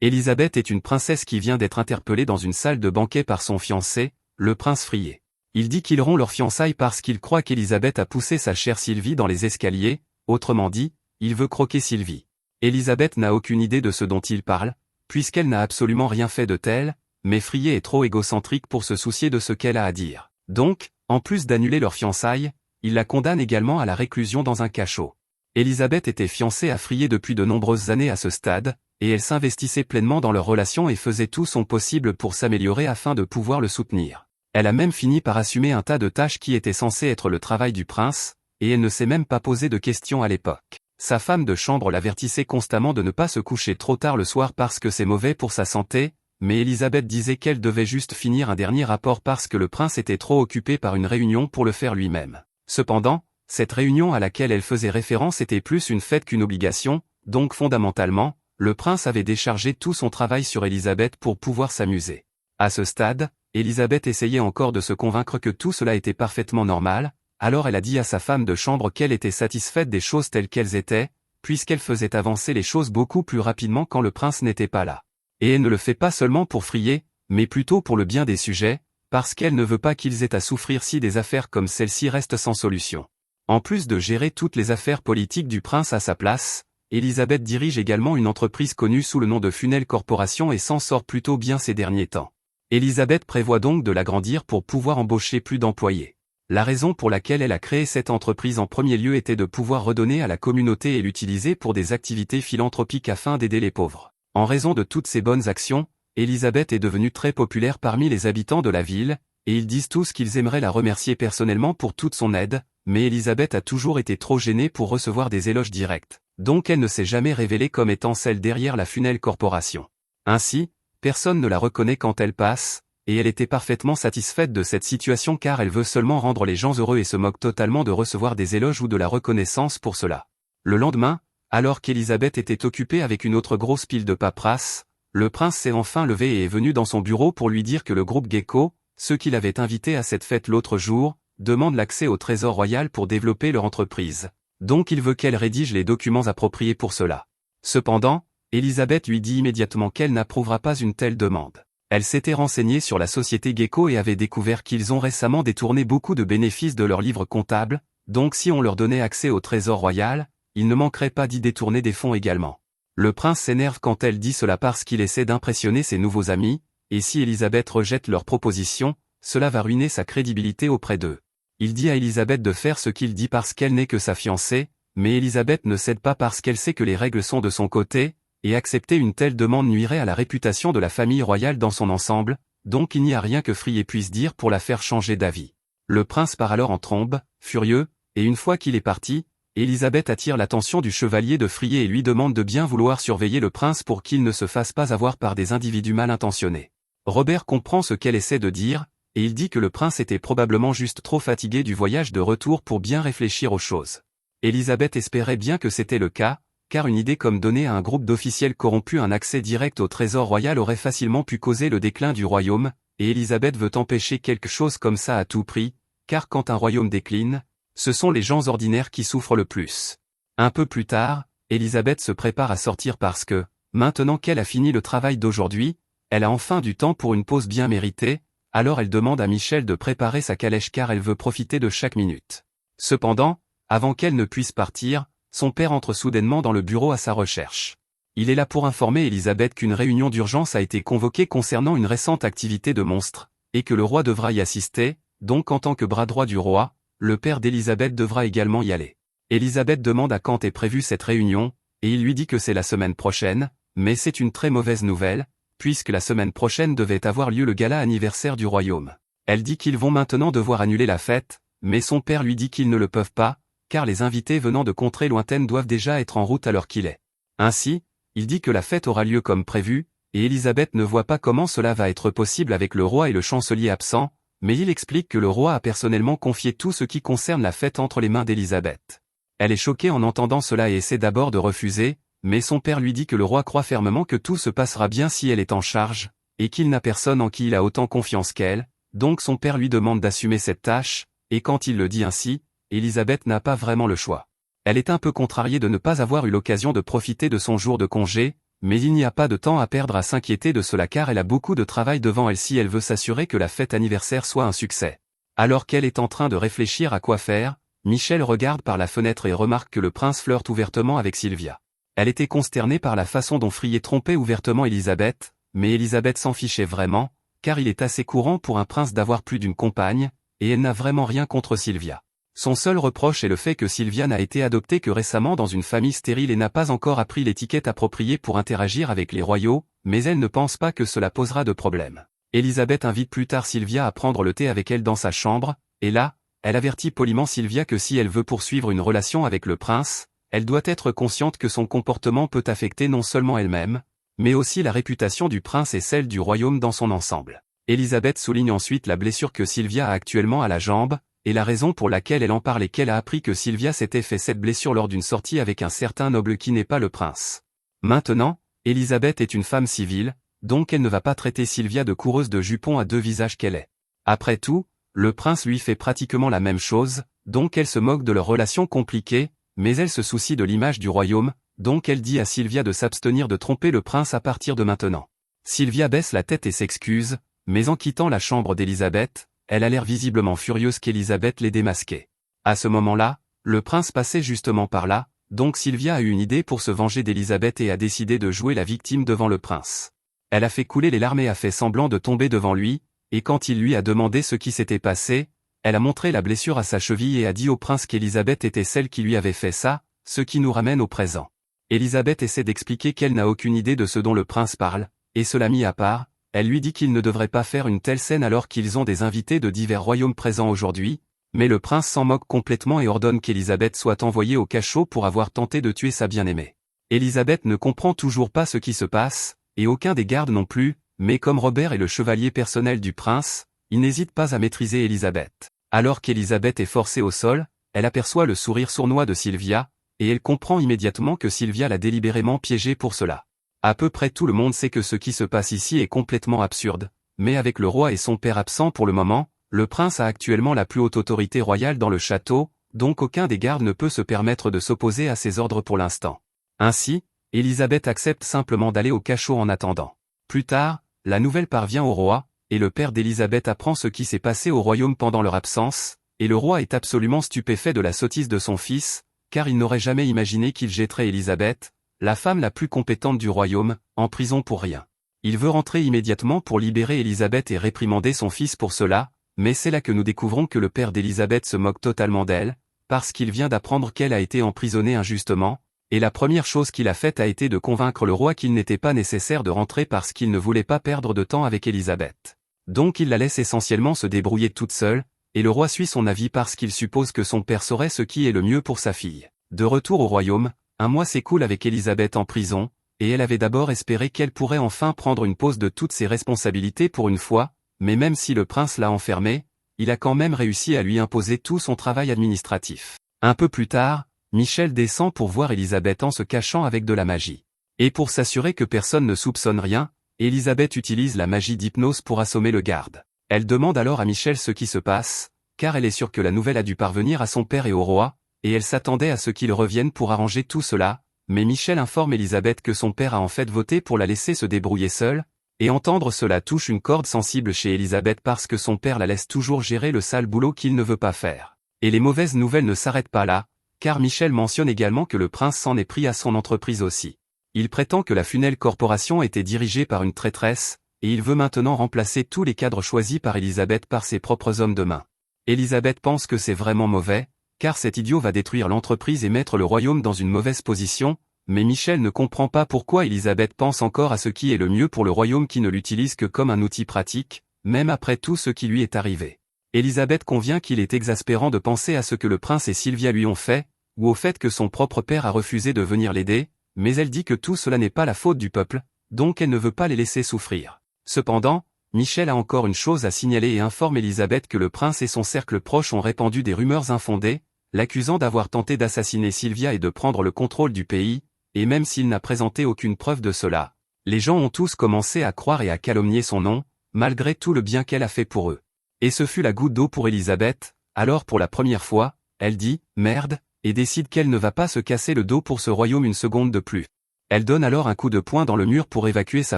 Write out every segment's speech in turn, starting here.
Élisabeth est une princesse qui vient d'être interpellée dans une salle de banquet par son fiancé, le prince Frié. Il dit qu'ils rompt leur fiançailles parce qu'il croit qu'Élisabeth a poussé sa chère Sylvie dans les escaliers, autrement dit, il veut croquer Sylvie. Élisabeth n'a aucune idée de ce dont il parle, puisqu'elle n'a absolument rien fait de tel, mais Frié est trop égocentrique pour se soucier de ce qu'elle a à dire. Donc, en plus d'annuler leurs fiançailles, il la condamne également à la réclusion dans un cachot. Élisabeth était fiancée à Frié depuis de nombreuses années à ce stade, et elle s'investissait pleinement dans leur relation et faisait tout son possible pour s'améliorer afin de pouvoir le soutenir. Elle a même fini par assumer un tas de tâches qui étaient censées être le travail du prince, et elle ne s'est même pas posé de questions à l'époque. Sa femme de chambre l'avertissait constamment de ne pas se coucher trop tard le soir parce que c'est mauvais pour sa santé, mais Élisabeth disait qu'elle devait juste finir un dernier rapport parce que le prince était trop occupé par une réunion pour le faire lui-même. Cependant, cette réunion à laquelle elle faisait référence était plus une fête qu'une obligation, donc fondamentalement, le prince avait déchargé tout son travail sur Élisabeth pour pouvoir s'amuser. À ce stade, Élisabeth essayait encore de se convaincre que tout cela était parfaitement normal, alors elle a dit à sa femme de chambre qu'elle était satisfaite des choses telles qu'elles étaient, puisqu'elle faisait avancer les choses beaucoup plus rapidement quand le prince n'était pas là. Et elle ne le fait pas seulement pour Frié, mais plutôt pour le bien des sujets, parce qu'elle ne veut pas qu'ils aient à souffrir si des affaires comme celle-ci restent sans solution. En plus de gérer toutes les affaires politiques du prince à sa place, Élisabeth dirige également une entreprise connue sous le nom de Funel Corporation et s'en sort plutôt bien ces derniers temps. Élisabeth prévoit donc de l'agrandir pour pouvoir embaucher plus d'employés. La raison pour laquelle elle a créé cette entreprise en premier lieu était de pouvoir redonner à la communauté et l'utiliser pour des activités philanthropiques afin d'aider les pauvres. En raison de toutes ces bonnes actions, Élisabeth est devenue très populaire parmi les habitants de la ville, et ils disent tous qu'ils aimeraient la remercier personnellement pour toute son aide, mais Élisabeth a toujours été trop gênée pour recevoir des éloges directs, donc elle ne s'est jamais révélée comme étant celle derrière la Funel Corporation. Ainsi, personne ne la reconnaît quand elle passe, et elle était parfaitement satisfaite de cette situation car elle veut seulement rendre les gens heureux et se moque totalement de recevoir des éloges ou de la reconnaissance pour cela. Le lendemain, alors qu'Élisabeth était occupée avec une autre grosse pile de paperasse, le prince s'est enfin levé et est venu dans son bureau pour lui dire que le groupe Gecko, ceux qui l'avaient invité à cette fête l'autre jour, demande l'accès au trésor royal pour développer leur entreprise. Donc il veut qu'elle rédige les documents appropriés pour cela. Cependant, Élisabeth lui dit immédiatement qu'elle n'approuvera pas une telle demande. Elle s'était renseignée sur la société Gecko et avait découvert qu'ils ont récemment détourné beaucoup de bénéfices de leurs livres comptables, donc si on leur donnait accès au trésor royal, il ne manquerait pas d'y détourner des fonds également. Le prince s'énerve quand elle dit cela parce qu'il essaie d'impressionner ses nouveaux amis, et si Élisabeth rejette leur proposition, cela va ruiner sa crédibilité auprès d'eux. Il dit à Élisabeth de faire ce qu'il dit parce qu'elle n'est que sa fiancée, mais Élisabeth ne cède pas parce qu'elle sait que les règles sont de son côté, et accepter une telle demande nuirait à la réputation de la famille royale dans son ensemble, donc il n'y a rien que Frié puisse dire pour la faire changer d'avis. Le prince part alors en trombe, furieux, et une fois qu'il est parti, Élisabeth attire l'attention du chevalier de Frié et lui demande de bien vouloir surveiller le prince pour qu'il ne se fasse pas avoir par des individus mal intentionnés. Robert comprend ce qu'elle essaie de dire, et il dit que le prince était probablement juste trop fatigué du voyage de retour pour bien réfléchir aux choses. Élisabeth espérait bien que c'était le cas, car une idée comme donner à un groupe d'officiels corrompus un accès direct au trésor royal aurait facilement pu causer le déclin du royaume, et Élisabeth veut empêcher quelque chose comme ça à tout prix, car quand un royaume décline, ce sont les gens ordinaires qui souffrent le plus. Un peu plus tard, Élisabeth se prépare à sortir parce que, maintenant qu'elle a fini le travail d'aujourd'hui, elle a enfin du temps pour une pause bien méritée, alors elle demande à Michel de préparer sa calèche car elle veut profiter de chaque minute. Cependant, avant qu'elle ne puisse partir, son père entre soudainement dans le bureau à sa recherche. Il est là pour informer Élisabeth qu'une réunion d'urgence a été convoquée concernant une récente activité de monstre, et que le roi devra y assister, donc en tant que bras droit du roi, le père d'Élisabeth devra également y aller. Élisabeth demande à quand est prévue cette réunion, et il lui dit que c'est la semaine prochaine, mais c'est une très mauvaise nouvelle, puisque la semaine prochaine devait avoir lieu le gala anniversaire du royaume. Elle dit qu'ils vont maintenant devoir annuler la fête, mais son père lui dit qu'ils ne le peuvent pas, car les invités venant de contrées lointaines doivent déjà être en route à l'heure qu'il est. Ainsi, il dit que la fête aura lieu comme prévu, et Élisabeth ne voit pas comment cela va être possible avec le roi et le chancelier absents, mais il explique que le roi a personnellement confié tout ce qui concerne la fête entre les mains d'Élisabeth. Elle est choquée en entendant cela et essaie d'abord de refuser, mais son père lui dit que le roi croit fermement que tout se passera bien si elle est en charge, et qu'il n'a personne en qui il a autant confiance qu'elle, donc son père lui demande d'assumer cette tâche, et quand il le dit ainsi, Élisabeth n'a pas vraiment le choix. Elle est un peu contrariée de ne pas avoir eu l'occasion de profiter de son jour de congé, Mais il n'y a pas de temps à perdre à s'inquiéter de cela car elle a beaucoup de travail devant elle si elle veut s'assurer que la fête anniversaire soit un succès. Alors qu'elle est en train de réfléchir à quoi faire, Michel regarde par la fenêtre et remarque que le prince flirte ouvertement avec Sylvia. Elle était consternée par la façon dont Frier trompait ouvertement Elisabeth, mais Elisabeth s'en fichait vraiment, car il est assez courant pour un prince d'avoir plus d'une compagne, et elle n'a vraiment rien contre Sylvia. Son seul reproche est le fait que Sylvia n'a été adoptée que récemment dans une famille stérile et n'a pas encore appris l'étiquette appropriée pour interagir avec les royaux, mais elle ne pense pas que cela posera de problème. Elisabeth invite plus tard Sylvia à prendre le thé avec elle dans sa chambre, et là, elle avertit poliment Sylvia que si elle veut poursuivre une relation avec le prince, elle doit être consciente que son comportement peut affecter non seulement elle-même, mais aussi la réputation du prince et celle du royaume dans son ensemble. Elisabeth souligne ensuite la blessure que Sylvia a actuellement à la jambe, et la raison pour laquelle elle en parle est qu'elle a appris que Sylvia s'était fait cette blessure lors d'une sortie avec un certain noble qui n'est pas le prince. Maintenant, Elisabeth est une femme civile, donc elle ne va pas traiter Sylvia de coureuse de jupons à deux visages qu'elle est. Après tout, le prince lui fait pratiquement la même chose, donc elle se moque de leur relation compliquée, mais elle se soucie de l'image du royaume, donc elle dit à Sylvia de s'abstenir de tromper le prince à partir de maintenant. Sylvia baisse la tête et s'excuse, mais en quittant la chambre d'Elisabeth, elle a l'air visiblement furieuse qu'Elisabeth l'ait démasquée. À ce moment-là, le prince passait justement par là, donc Sylvia a eu une idée pour se venger d'Elisabeth et a décidé de jouer la victime devant le prince. Elle a fait couler les larmes et a fait semblant de tomber devant lui, et quand il lui a demandé ce qui s'était passé, elle a montré la blessure à sa cheville et a dit au prince qu'Elisabeth était celle qui lui avait fait ça, ce qui nous ramène au présent. Elisabeth essaie d'expliquer qu'elle n'a aucune idée de ce dont le prince parle, et cela mis à part, elle lui dit qu'il ne devrait pas faire une telle scène alors qu'ils ont des invités de divers royaumes présents aujourd'hui, mais le prince s'en moque complètement et ordonne qu'Elisabeth soit envoyée au cachot pour avoir tenté de tuer sa bien-aimée. Elisabeth ne comprend toujours pas ce qui se passe, et aucun des gardes non plus, mais comme Robert est le chevalier personnel du prince, il n'hésite pas à maîtriser Elisabeth. Alors qu'Elisabeth est forcée au sol, elle aperçoit le sourire sournois de Sylvia, et elle comprend immédiatement que Sylvia l'a délibérément piégée pour cela. À peu près tout le monde sait que ce qui se passe ici est complètement absurde, mais avec le roi et son père absents pour le moment, le prince a actuellement la plus haute autorité royale dans le château, donc aucun des gardes ne peut se permettre de s'opposer à ses ordres pour l'instant. Ainsi, Elisabeth accepte simplement d'aller au cachot en attendant. Plus tard, la nouvelle parvient au roi, et le père d'Elisabeth apprend ce qui s'est passé au royaume pendant leur absence, et le roi est absolument stupéfait de la sottise de son fils, car il n'aurait jamais imaginé qu'il jetterait Elisabeth, la femme la plus compétente du royaume, en prison pour rien. Il veut rentrer immédiatement pour libérer Elisabeth et réprimander son fils pour cela, mais c'est là que nous découvrons que le père d'Elisabeth se moque totalement d'elle, parce qu'il vient d'apprendre qu'elle a été emprisonnée injustement, et la première chose qu'il a faite a été de convaincre le roi qu'il n'était pas nécessaire de rentrer parce qu'il ne voulait pas perdre de temps avec Elisabeth. Donc il la laisse essentiellement se débrouiller toute seule, et le roi suit son avis parce qu'il suppose que son père saurait ce qui est le mieux pour sa fille. De retour au royaume, un mois s'écoule avec Elisabeth en prison, et elle avait d'abord espéré qu'elle pourrait enfin prendre une pause de toutes ses responsabilités pour une fois, mais même si le prince l'a enfermée, il a quand même réussi à lui imposer tout son travail administratif. Un peu plus tard, Michel descend pour voir Elisabeth en se cachant avec de la magie. Et pour s'assurer que personne ne soupçonne rien, Elisabeth utilise la magie d'hypnose pour assommer le garde. Elle demande alors à Michel ce qui se passe, car elle est sûre que la nouvelle a dû parvenir à son père et au roi, et elle s'attendait à ce qu'ils reviennent pour arranger tout cela, mais Michel informe Elisabeth que son père a en fait voté pour la laisser se débrouiller seule, et entendre cela touche une corde sensible chez Elisabeth parce que son père la laisse toujours gérer le sale boulot qu'il ne veut pas faire. Et les mauvaises nouvelles ne s'arrêtent pas là, car Michel mentionne également que le prince s'en est pris à son entreprise aussi. Il prétend que la Funel Corporation était dirigée par une traîtresse, et il veut maintenant remplacer tous les cadres choisis par Elisabeth par ses propres hommes de main. Elisabeth pense que c'est vraiment mauvais, car cet idiot va détruire l'entreprise et mettre le royaume dans une mauvaise position, mais Michel ne comprend pas pourquoi Elisabeth pense encore à ce qui est le mieux pour le royaume qui ne l'utilise que comme un outil pratique, même après tout ce qui lui est arrivé. Elisabeth convient qu'il est exaspérant de penser à ce que le prince et Sylvia lui ont fait, ou au fait que son propre père a refusé de venir l'aider, mais elle dit que tout cela n'est pas la faute du peuple, donc elle ne veut pas les laisser souffrir. Cependant, Michel a encore une chose à signaler et informe Elisabeth que le prince et son cercle proche ont répandu des rumeurs infondées, l'accusant d'avoir tenté d'assassiner Sylvia et de prendre le contrôle du pays, et même s'il n'a présenté aucune preuve de cela, les gens ont tous commencé à croire et à calomnier son nom, malgré tout le bien qu'elle a fait pour eux. Et ce fut la goutte d'eau pour Elisabeth, alors pour la première fois, elle dit « merde » et décide qu'elle ne va pas se casser le dos pour ce royaume une seconde de plus. Elle donne alors un coup de poing dans le mur pour évacuer sa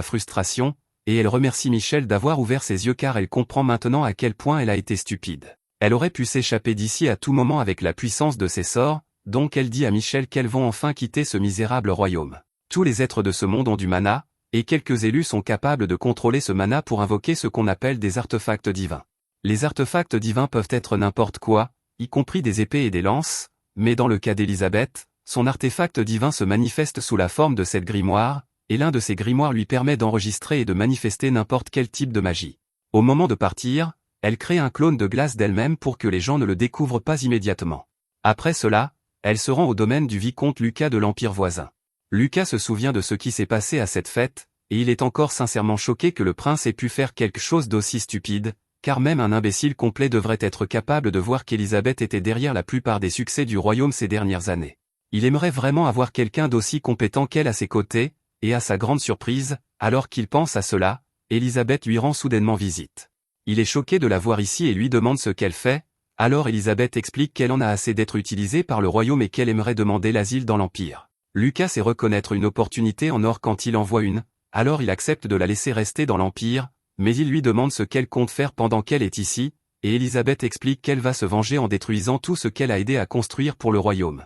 frustration, et elle remercie Michel d'avoir ouvert ses yeux car elle comprend maintenant à quel point elle a été stupide. Elle aurait pu s'échapper d'ici à tout moment avec la puissance de ses sorts, donc elle dit à Michel qu'elles vont enfin quitter ce misérable royaume. Tous les êtres de ce monde ont du mana, et quelques élus sont capables de contrôler ce mana pour invoquer ce qu'on appelle des artefacts divins. Les artefacts divins peuvent être n'importe quoi, y compris des épées et des lances, mais dans le cas d'Elisabeth, son artefact divin se manifeste sous la forme de cette grimoire, et l'un de ces grimoires lui permet d'enregistrer et de manifester n'importe quel type de magie. Au moment de partir, elle crée un clone de glace d'elle-même pour que les gens ne le découvrent pas immédiatement. Après cela, elle se rend au domaine du vicomte Lucas de l'Empire voisin. Lucas se souvient de ce qui s'est passé à cette fête, et il est encore sincèrement choqué que le prince ait pu faire quelque chose d'aussi stupide, car même un imbécile complet devrait être capable de voir qu'Élisabeth était derrière la plupart des succès du royaume ces dernières années. Il aimerait vraiment avoir quelqu'un d'aussi compétent qu'elle à ses côtés, et à sa grande surprise, alors qu'il pense à cela, Élisabeth lui rend soudainement visite. Il est choqué de la voir ici et lui demande ce qu'elle fait, alors Élisabeth explique qu'elle en a assez d'être utilisée par le royaume et qu'elle aimerait demander l'asile dans l'Empire. Lucas sait reconnaître une opportunité en or quand il en voit une, alors il accepte de la laisser rester dans l'Empire, mais il lui demande ce qu'elle compte faire pendant qu'elle est ici, et Élisabeth explique qu'elle va se venger en détruisant tout ce qu'elle a aidé à construire pour le royaume.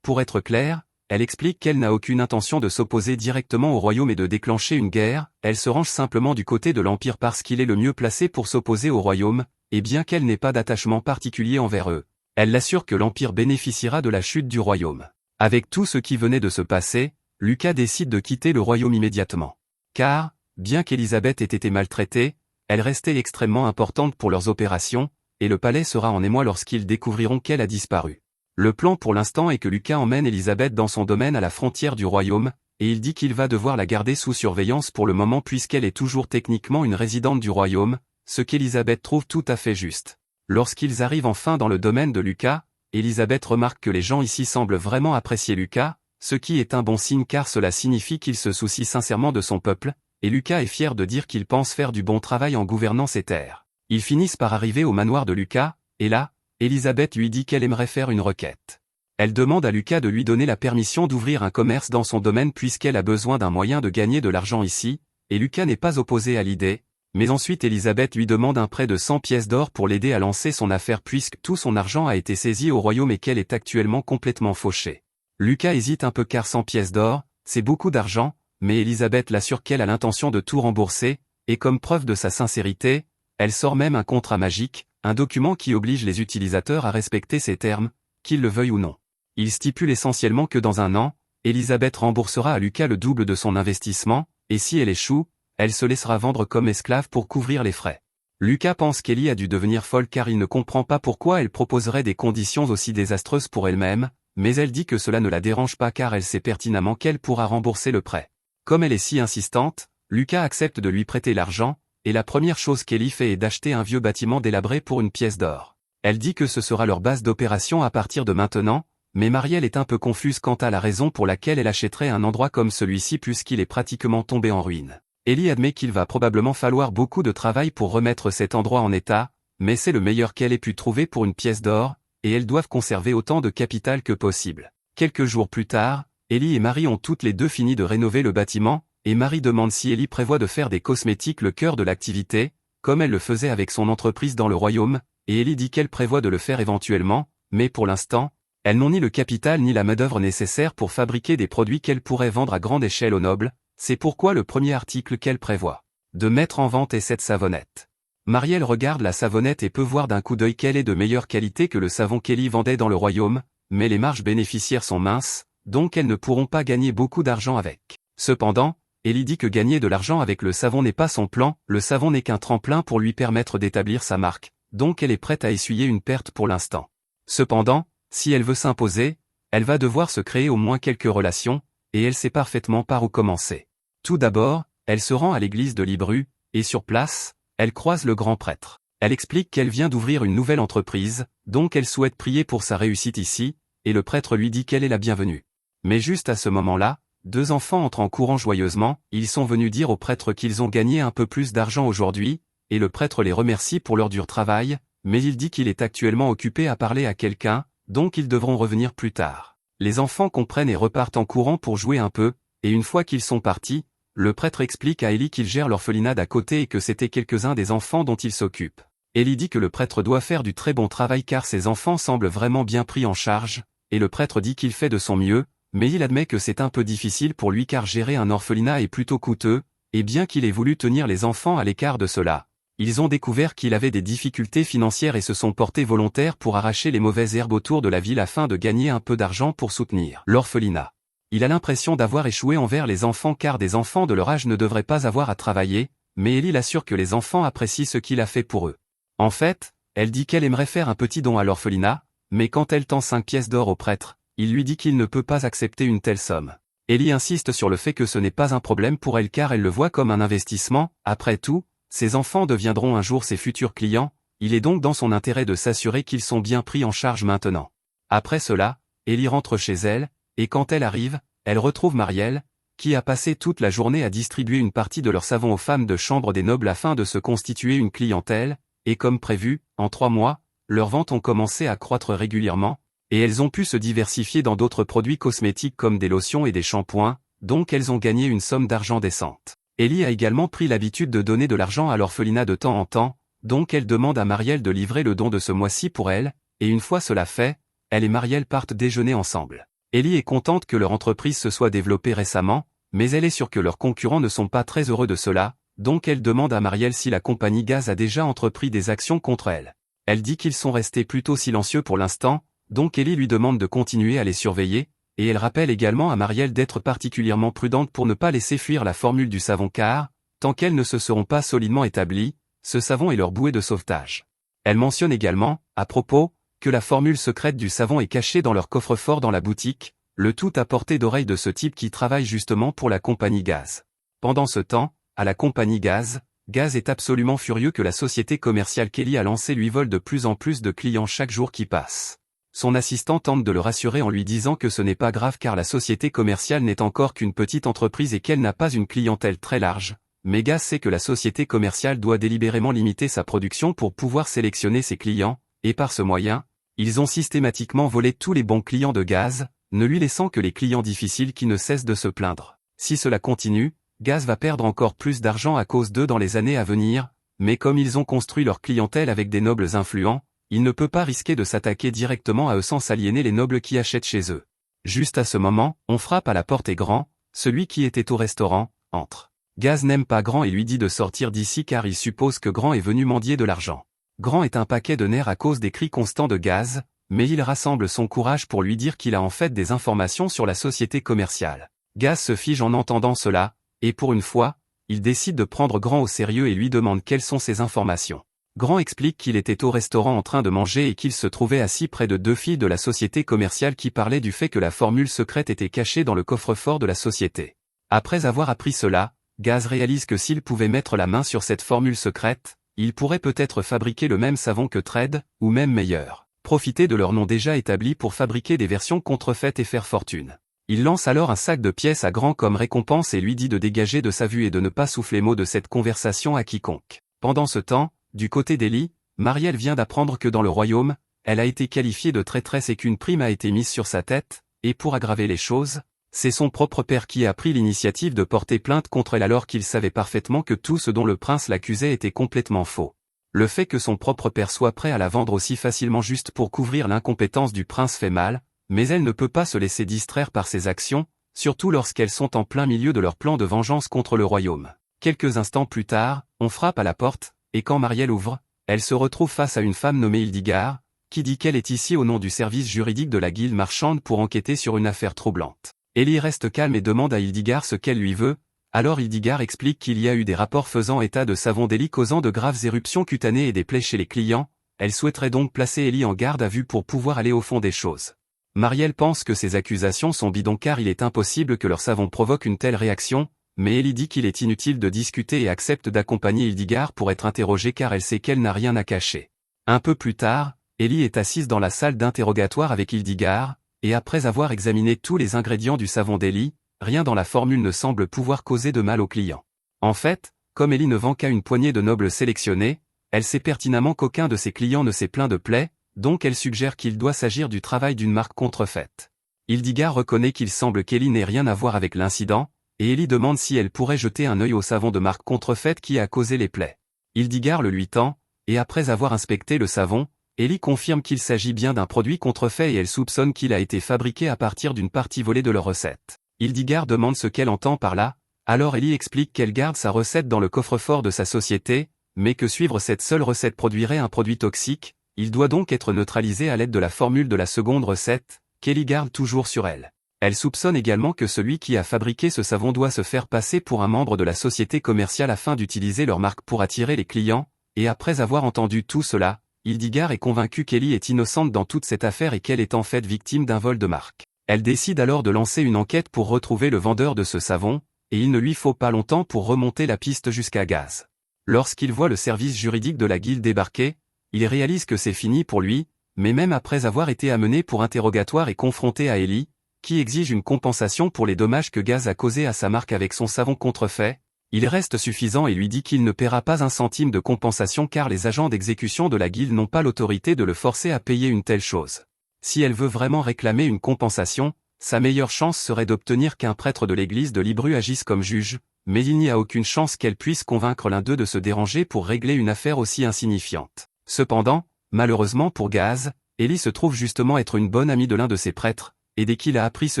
Pour être clair, elle explique qu'elle n'a aucune intention de s'opposer directement au royaume et de déclencher une guerre, elle se range simplement du côté de l'Empire parce qu'il est le mieux placé pour s'opposer au royaume, et bien qu'elle n'ait pas d'attachement particulier envers eux, elle l'assure que l'Empire bénéficiera de la chute du royaume. Avec tout ce qui venait de se passer, Lucas décide de quitter le royaume immédiatement. Car, bien qu'Élisabeth ait été maltraitée, elle restait extrêmement importante pour leurs opérations, et le palais sera en émoi lorsqu'ils découvriront qu'elle a disparu. Le plan pour l'instant est que Lucas emmène Élisabeth dans son domaine à la frontière du royaume, et il dit qu'il va devoir la garder sous surveillance pour le moment puisqu'elle est toujours techniquement une résidente du royaume, ce qu'Élisabeth trouve tout à fait juste. Lorsqu'ils arrivent enfin dans le domaine de Lucas, Élisabeth remarque que les gens ici semblent vraiment apprécier Lucas, ce qui est un bon signe car cela signifie qu'il se soucie sincèrement de son peuple, et Lucas est fier de dire qu'il pense faire du bon travail en gouvernant ces terres. Ils finissent par arriver au manoir de Lucas, et là, Élisabeth lui dit qu'elle aimerait faire une requête. Elle demande à Lucas de lui donner la permission d'ouvrir un commerce dans son domaine puisqu'elle a besoin d'un moyen de gagner de l'argent ici, et Lucas n'est pas opposé à l'idée, mais ensuite Élisabeth lui demande un prêt de 100 pièces d'or pour l'aider à lancer son affaire puisque tout son argent a été saisi au royaume et qu'elle est actuellement complètement fauchée. Lucas hésite un peu car 100 pièces d'or, c'est beaucoup d'argent, mais Élisabeth l'assure qu'elle a l'intention de tout rembourser, et comme preuve de sa sincérité, elle sort même un contrat magique, un document qui oblige les utilisateurs à respecter ces termes, qu'ils le veuillent ou non. Il stipule essentiellement que dans un an, Élisabeth remboursera à Lucas le double de son investissement, et si elle échoue, elle se laissera vendre comme esclave pour couvrir les frais. Lucas pense qu'Ellie a dû devenir folle car il ne comprend pas pourquoi elle proposerait des conditions aussi désastreuses pour elle-même, mais elle dit que cela ne la dérange pas car elle sait pertinemment qu'elle pourra rembourser le prêt. Comme elle est si insistante, Lucas accepte de lui prêter l'argent, et la première chose qu'Ellie fait est d'acheter un vieux bâtiment délabré pour une pièce d'or. Elle dit que ce sera leur base d'opération à partir de maintenant, mais Marielle est un peu confuse quant à la raison pour laquelle elle achèterait un endroit comme celui-ci puisqu'il est pratiquement tombé en ruine. Ellie admet qu'il va probablement falloir beaucoup de travail pour remettre cet endroit en état, mais c'est le meilleur qu'elle ait pu trouver pour une pièce d'or, et elles doivent conserver autant de capital que possible. Quelques jours plus tard, Ellie et Marie ont toutes les deux fini de rénover le bâtiment, et Marie demande si Ellie prévoit de faire des cosmétiques le cœur de l'activité, comme elle le faisait avec son entreprise dans le royaume, et Ellie dit qu'elle prévoit de le faire éventuellement, mais pour l'instant, elles n'ont ni le capital ni la main-d'œuvre nécessaire pour fabriquer des produits qu'elles pourraient vendre à grande échelle aux nobles, c'est pourquoi le premier article qu'elle prévoit de mettre en vente est cette savonnette. Marielle regarde la savonnette et peut voir d'un coup d'œil qu'elle est de meilleure qualité que le savon qu'Ellie vendait dans le royaume, mais les marges bénéficiaires sont minces, donc elles ne pourront pas gagner beaucoup d'argent avec. Cependant, Ellie dit que gagner de l'argent avec le savon n'est pas son plan, le savon n'est qu'un tremplin pour lui permettre d'établir sa marque, donc elle est prête à essuyer une perte pour l'instant. Cependant, si elle veut s'imposer, elle va devoir se créer au moins quelques relations, et elle sait parfaitement par où commencer. Tout d'abord, elle se rend à l'église de Libru, et sur place, elle croise le grand prêtre. Elle explique qu'elle vient d'ouvrir une nouvelle entreprise, donc elle souhaite prier pour sa réussite ici, et le prêtre lui dit qu'elle est la bienvenue. Mais juste à ce moment-là, deux enfants entrent en courant joyeusement, ils sont venus dire au prêtre qu'ils ont gagné un peu plus d'argent aujourd'hui, et le prêtre les remercie pour leur dur travail, mais il dit qu'il est actuellement occupé à parler à quelqu'un, donc ils devront revenir plus tard. Les enfants comprennent et repartent en courant pour jouer un peu, et une fois qu'ils sont partis, le prêtre explique à Ellie qu'il gère l'orphelinat d'à côté et que c'était quelques-uns des enfants dont il s'occupe. Ellie dit que le prêtre doit faire du très bon travail car ses enfants semblent vraiment bien pris en charge, et le prêtre dit qu'il fait de son mieux, mais il admet que c'est un peu difficile pour lui car gérer un orphelinat est plutôt coûteux, et bien qu'il ait voulu tenir les enfants à l'écart de cela, ils ont découvert qu'il avait des difficultés financières et se sont portés volontaires pour arracher les mauvaises herbes autour de la ville afin de gagner un peu d'argent pour soutenir l'orphelinat. Il a l'impression d'avoir échoué envers les enfants car des enfants de leur âge ne devraient pas avoir à travailler, mais Ellie l'assure que les enfants apprécient ce qu'il a fait pour eux. En fait, elle dit qu'elle aimerait faire un petit don à l'orphelinat, mais quand elle tend 5 pièces d'or au prêtre, il lui dit qu'il ne peut pas accepter une telle somme. Ellie insiste sur le fait que ce n'est pas un problème pour elle car elle le voit comme un investissement, après tout, ses enfants deviendront un jour ses futurs clients, il est donc dans son intérêt de s'assurer qu'ils sont bien pris en charge maintenant. Après cela, Ellie rentre chez elle, et quand elle arrive, elle retrouve Marielle, qui a passé toute la journée à distribuer une partie de leur savon aux femmes de chambre des nobles afin de se constituer une clientèle, et comme prévu, en 3 mois, leurs ventes ont commencé à croître régulièrement, et elles ont pu se diversifier dans d'autres produits cosmétiques comme des lotions et des shampoings, donc elles ont gagné une somme d'argent décente. Ellie a également pris l'habitude de donner de l'argent à l'orphelinat de temps en temps, donc elle demande à Marielle de livrer le don de ce mois-ci pour elle, et une fois cela fait, elle et Marielle partent déjeuner ensemble. Ellie est contente que leur entreprise se soit développée récemment, mais elle est sûre que leurs concurrents ne sont pas très heureux de cela, donc elle demande à Marielle si la compagnie Gaz a déjà entrepris des actions contre elle. Elle dit qu'ils sont restés plutôt silencieux pour l'instant, donc Ellie lui demande de continuer à les surveiller, et elle rappelle également à Marielle d'être particulièrement prudente pour ne pas laisser fuir la formule du savon car, tant qu'elles ne se seront pas solidement établies, ce savon est leur bouée de sauvetage. Elle mentionne également, à propos, que la formule secrète du savon est cachée dans leur coffre-fort dans la boutique, le tout à portée d'oreille de ce type qui travaille justement pour la compagnie Gaz. Pendant ce temps, à la compagnie Gaz est absolument furieux que la société commerciale qu'Ellie a lancée lui vole de plus en plus de clients chaque jour qui passe. Son assistant tente de le rassurer en lui disant que ce n'est pas grave car la société commerciale n'est encore qu'une petite entreprise et qu'elle n'a pas une clientèle très large, mais Gaz sait que la société commerciale doit délibérément limiter sa production pour pouvoir sélectionner ses clients, et par ce moyen, ils ont systématiquement volé tous les bons clients de Gaz, ne lui laissant que les clients difficiles qui ne cessent de se plaindre. Si cela continue, Gaz va perdre encore plus d'argent à cause d'eux dans les années à venir, mais comme ils ont construit leur clientèle avec des nobles influents, il ne peut pas risquer de s'attaquer directement à eux sans s'aliéner les nobles qui achètent chez eux. Juste à ce moment, on frappe à la porte et Grand, celui qui était au restaurant, entre. Gaz n'aime pas Grand et lui dit de sortir d'ici car il suppose que Grand est venu mendier de l'argent. Grand est un paquet de nerfs à cause des cris constants de Gaz, mais il rassemble son courage pour lui dire qu'il a en fait des informations sur la société commerciale. Gaz se fige en entendant cela, et pour une fois, il décide de prendre Grand au sérieux et lui demande quelles sont ses informations. Grand explique qu'il était au restaurant en train de manger et qu'il se trouvait assis près de 2 filles de la société commerciale qui parlaient du fait que la formule secrète était cachée dans le coffre-fort de la société. Après avoir appris cela, Gaz réalise que s'il pouvait mettre la main sur cette formule secrète, il pourrait peut-être fabriquer le même savon que Trade, ou même meilleur. Profiter de leur nom déjà établi pour fabriquer des versions contrefaites et faire fortune. Il lance alors un sac de pièces à Grand comme récompense et lui dit de dégager de sa vue et de ne pas souffler mot de cette conversation à quiconque. Pendant ce temps, du côté d'Ellie, Marielle vient d'apprendre que dans le royaume, elle a été qualifiée de traîtresse et qu'une prime a été mise sur sa tête, et pour aggraver les choses, c'est son propre père qui a pris l'initiative de porter plainte contre elle alors qu'il savait parfaitement que tout ce dont le prince l'accusait était complètement faux. Le fait que son propre père soit prêt à la vendre aussi facilement juste pour couvrir l'incompétence du prince fait mal, mais elle ne peut pas se laisser distraire par ses actions, surtout lorsqu'elles sont en plein milieu de leur plan de vengeance contre le royaume. Quelques instants plus tard, on frappe à la porte, et quand Marielle ouvre, elle se retrouve face à une femme nommée Hildegard, qui dit qu'elle est ici au nom du service juridique de la guilde marchande pour enquêter sur une affaire troublante. Ellie reste calme et demande à Hildegard ce qu'elle lui veut, alors Hildegard explique qu'il y a eu des rapports faisant état de savon d'Ellie causant de graves éruptions cutanées et des plaies chez les clients, elle souhaiterait donc placer Ellie en garde à vue pour pouvoir aller au fond des choses. Marielle pense que ces accusations sont bidons car il est impossible que leur savon provoque une telle réaction, mais Ellie dit qu'il est inutile de discuter et accepte d'accompagner Hildegard pour être interrogée car elle sait qu'elle n'a rien à cacher. Un peu plus tard, Ellie est assise dans la salle d'interrogatoire avec Hildegard, et après avoir examiné tous les ingrédients du savon d'Ellie, rien dans la formule ne semble pouvoir causer de mal aux clients. En fait, comme Ellie ne vend qu'à une poignée de nobles sélectionnés, elle sait pertinemment qu'aucun de ses clients ne s'est plaint de plaies, donc elle suggère qu'il doit s'agir du travail d'une marque contrefaite. Hildegard reconnaît qu'il semble qu'Ellie n'ait rien à voir avec l'incident, et Ellie demande si elle pourrait jeter un œil au savon de marque contrefaite qui a causé les plaies. Hildegard le lui tend, et après avoir inspecté le savon, Ellie confirme qu'il s'agit bien d'un produit contrefait et elle soupçonne qu'il a été fabriqué à partir d'une partie volée de leur recette. Hildegard demande ce qu'elle entend par là, alors Ellie explique qu'elle garde sa recette dans le coffre-fort de sa société, mais que suivre cette seule recette produirait un produit toxique, il doit donc être neutralisé à l'aide de la formule de la seconde recette, qu'Ellie garde toujours sur elle. Elle soupçonne également que celui qui a fabriqué ce savon doit se faire passer pour un membre de la société commerciale afin d'utiliser leur marque pour attirer les clients, et après avoir entendu tout cela, Hildegard est convaincue qu'Ellie est innocente dans toute cette affaire et qu'elle est en fait victime d'un vol de marque. Elle décide alors de lancer une enquête pour retrouver le vendeur de ce savon, et il ne lui faut pas longtemps pour remonter la piste jusqu'à Gaz. Lorsqu'il voit le service juridique de la guilde débarquer, il réalise que c'est fini pour lui, mais même après avoir été amené pour interrogatoire et confronté à Ellie, qui exige une compensation pour les dommages que Gaz a causés à sa marque avec son savon contrefait, il reste suffisant et lui dit qu'il ne paiera pas un centime de compensation car les agents d'exécution de la guilde n'ont pas l'autorité de le forcer à payer une telle chose. Si elle veut vraiment réclamer une compensation, sa meilleure chance serait d'obtenir qu'un prêtre de l'église de Libru agisse comme juge, mais il n'y a aucune chance qu'elle puisse convaincre l'un d'eux de se déranger pour régler une affaire aussi insignifiante. Cependant, malheureusement pour Gaz, Ellie se trouve justement être une bonne amie de l'un de ses prêtres, et dès qu'il a appris ce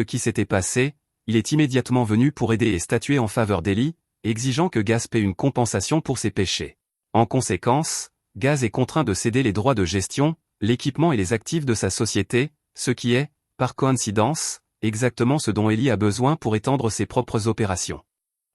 qui s'était passé, il est immédiatement venu pour aider et statuer en faveur d'Ellie, exigeant que Gaz paie une compensation pour ses péchés. En conséquence, Gaz est contraint de céder les droits de gestion, l'équipement et les actifs de sa société, ce qui est, par coïncidence, exactement ce dont Ellie a besoin pour étendre ses propres opérations.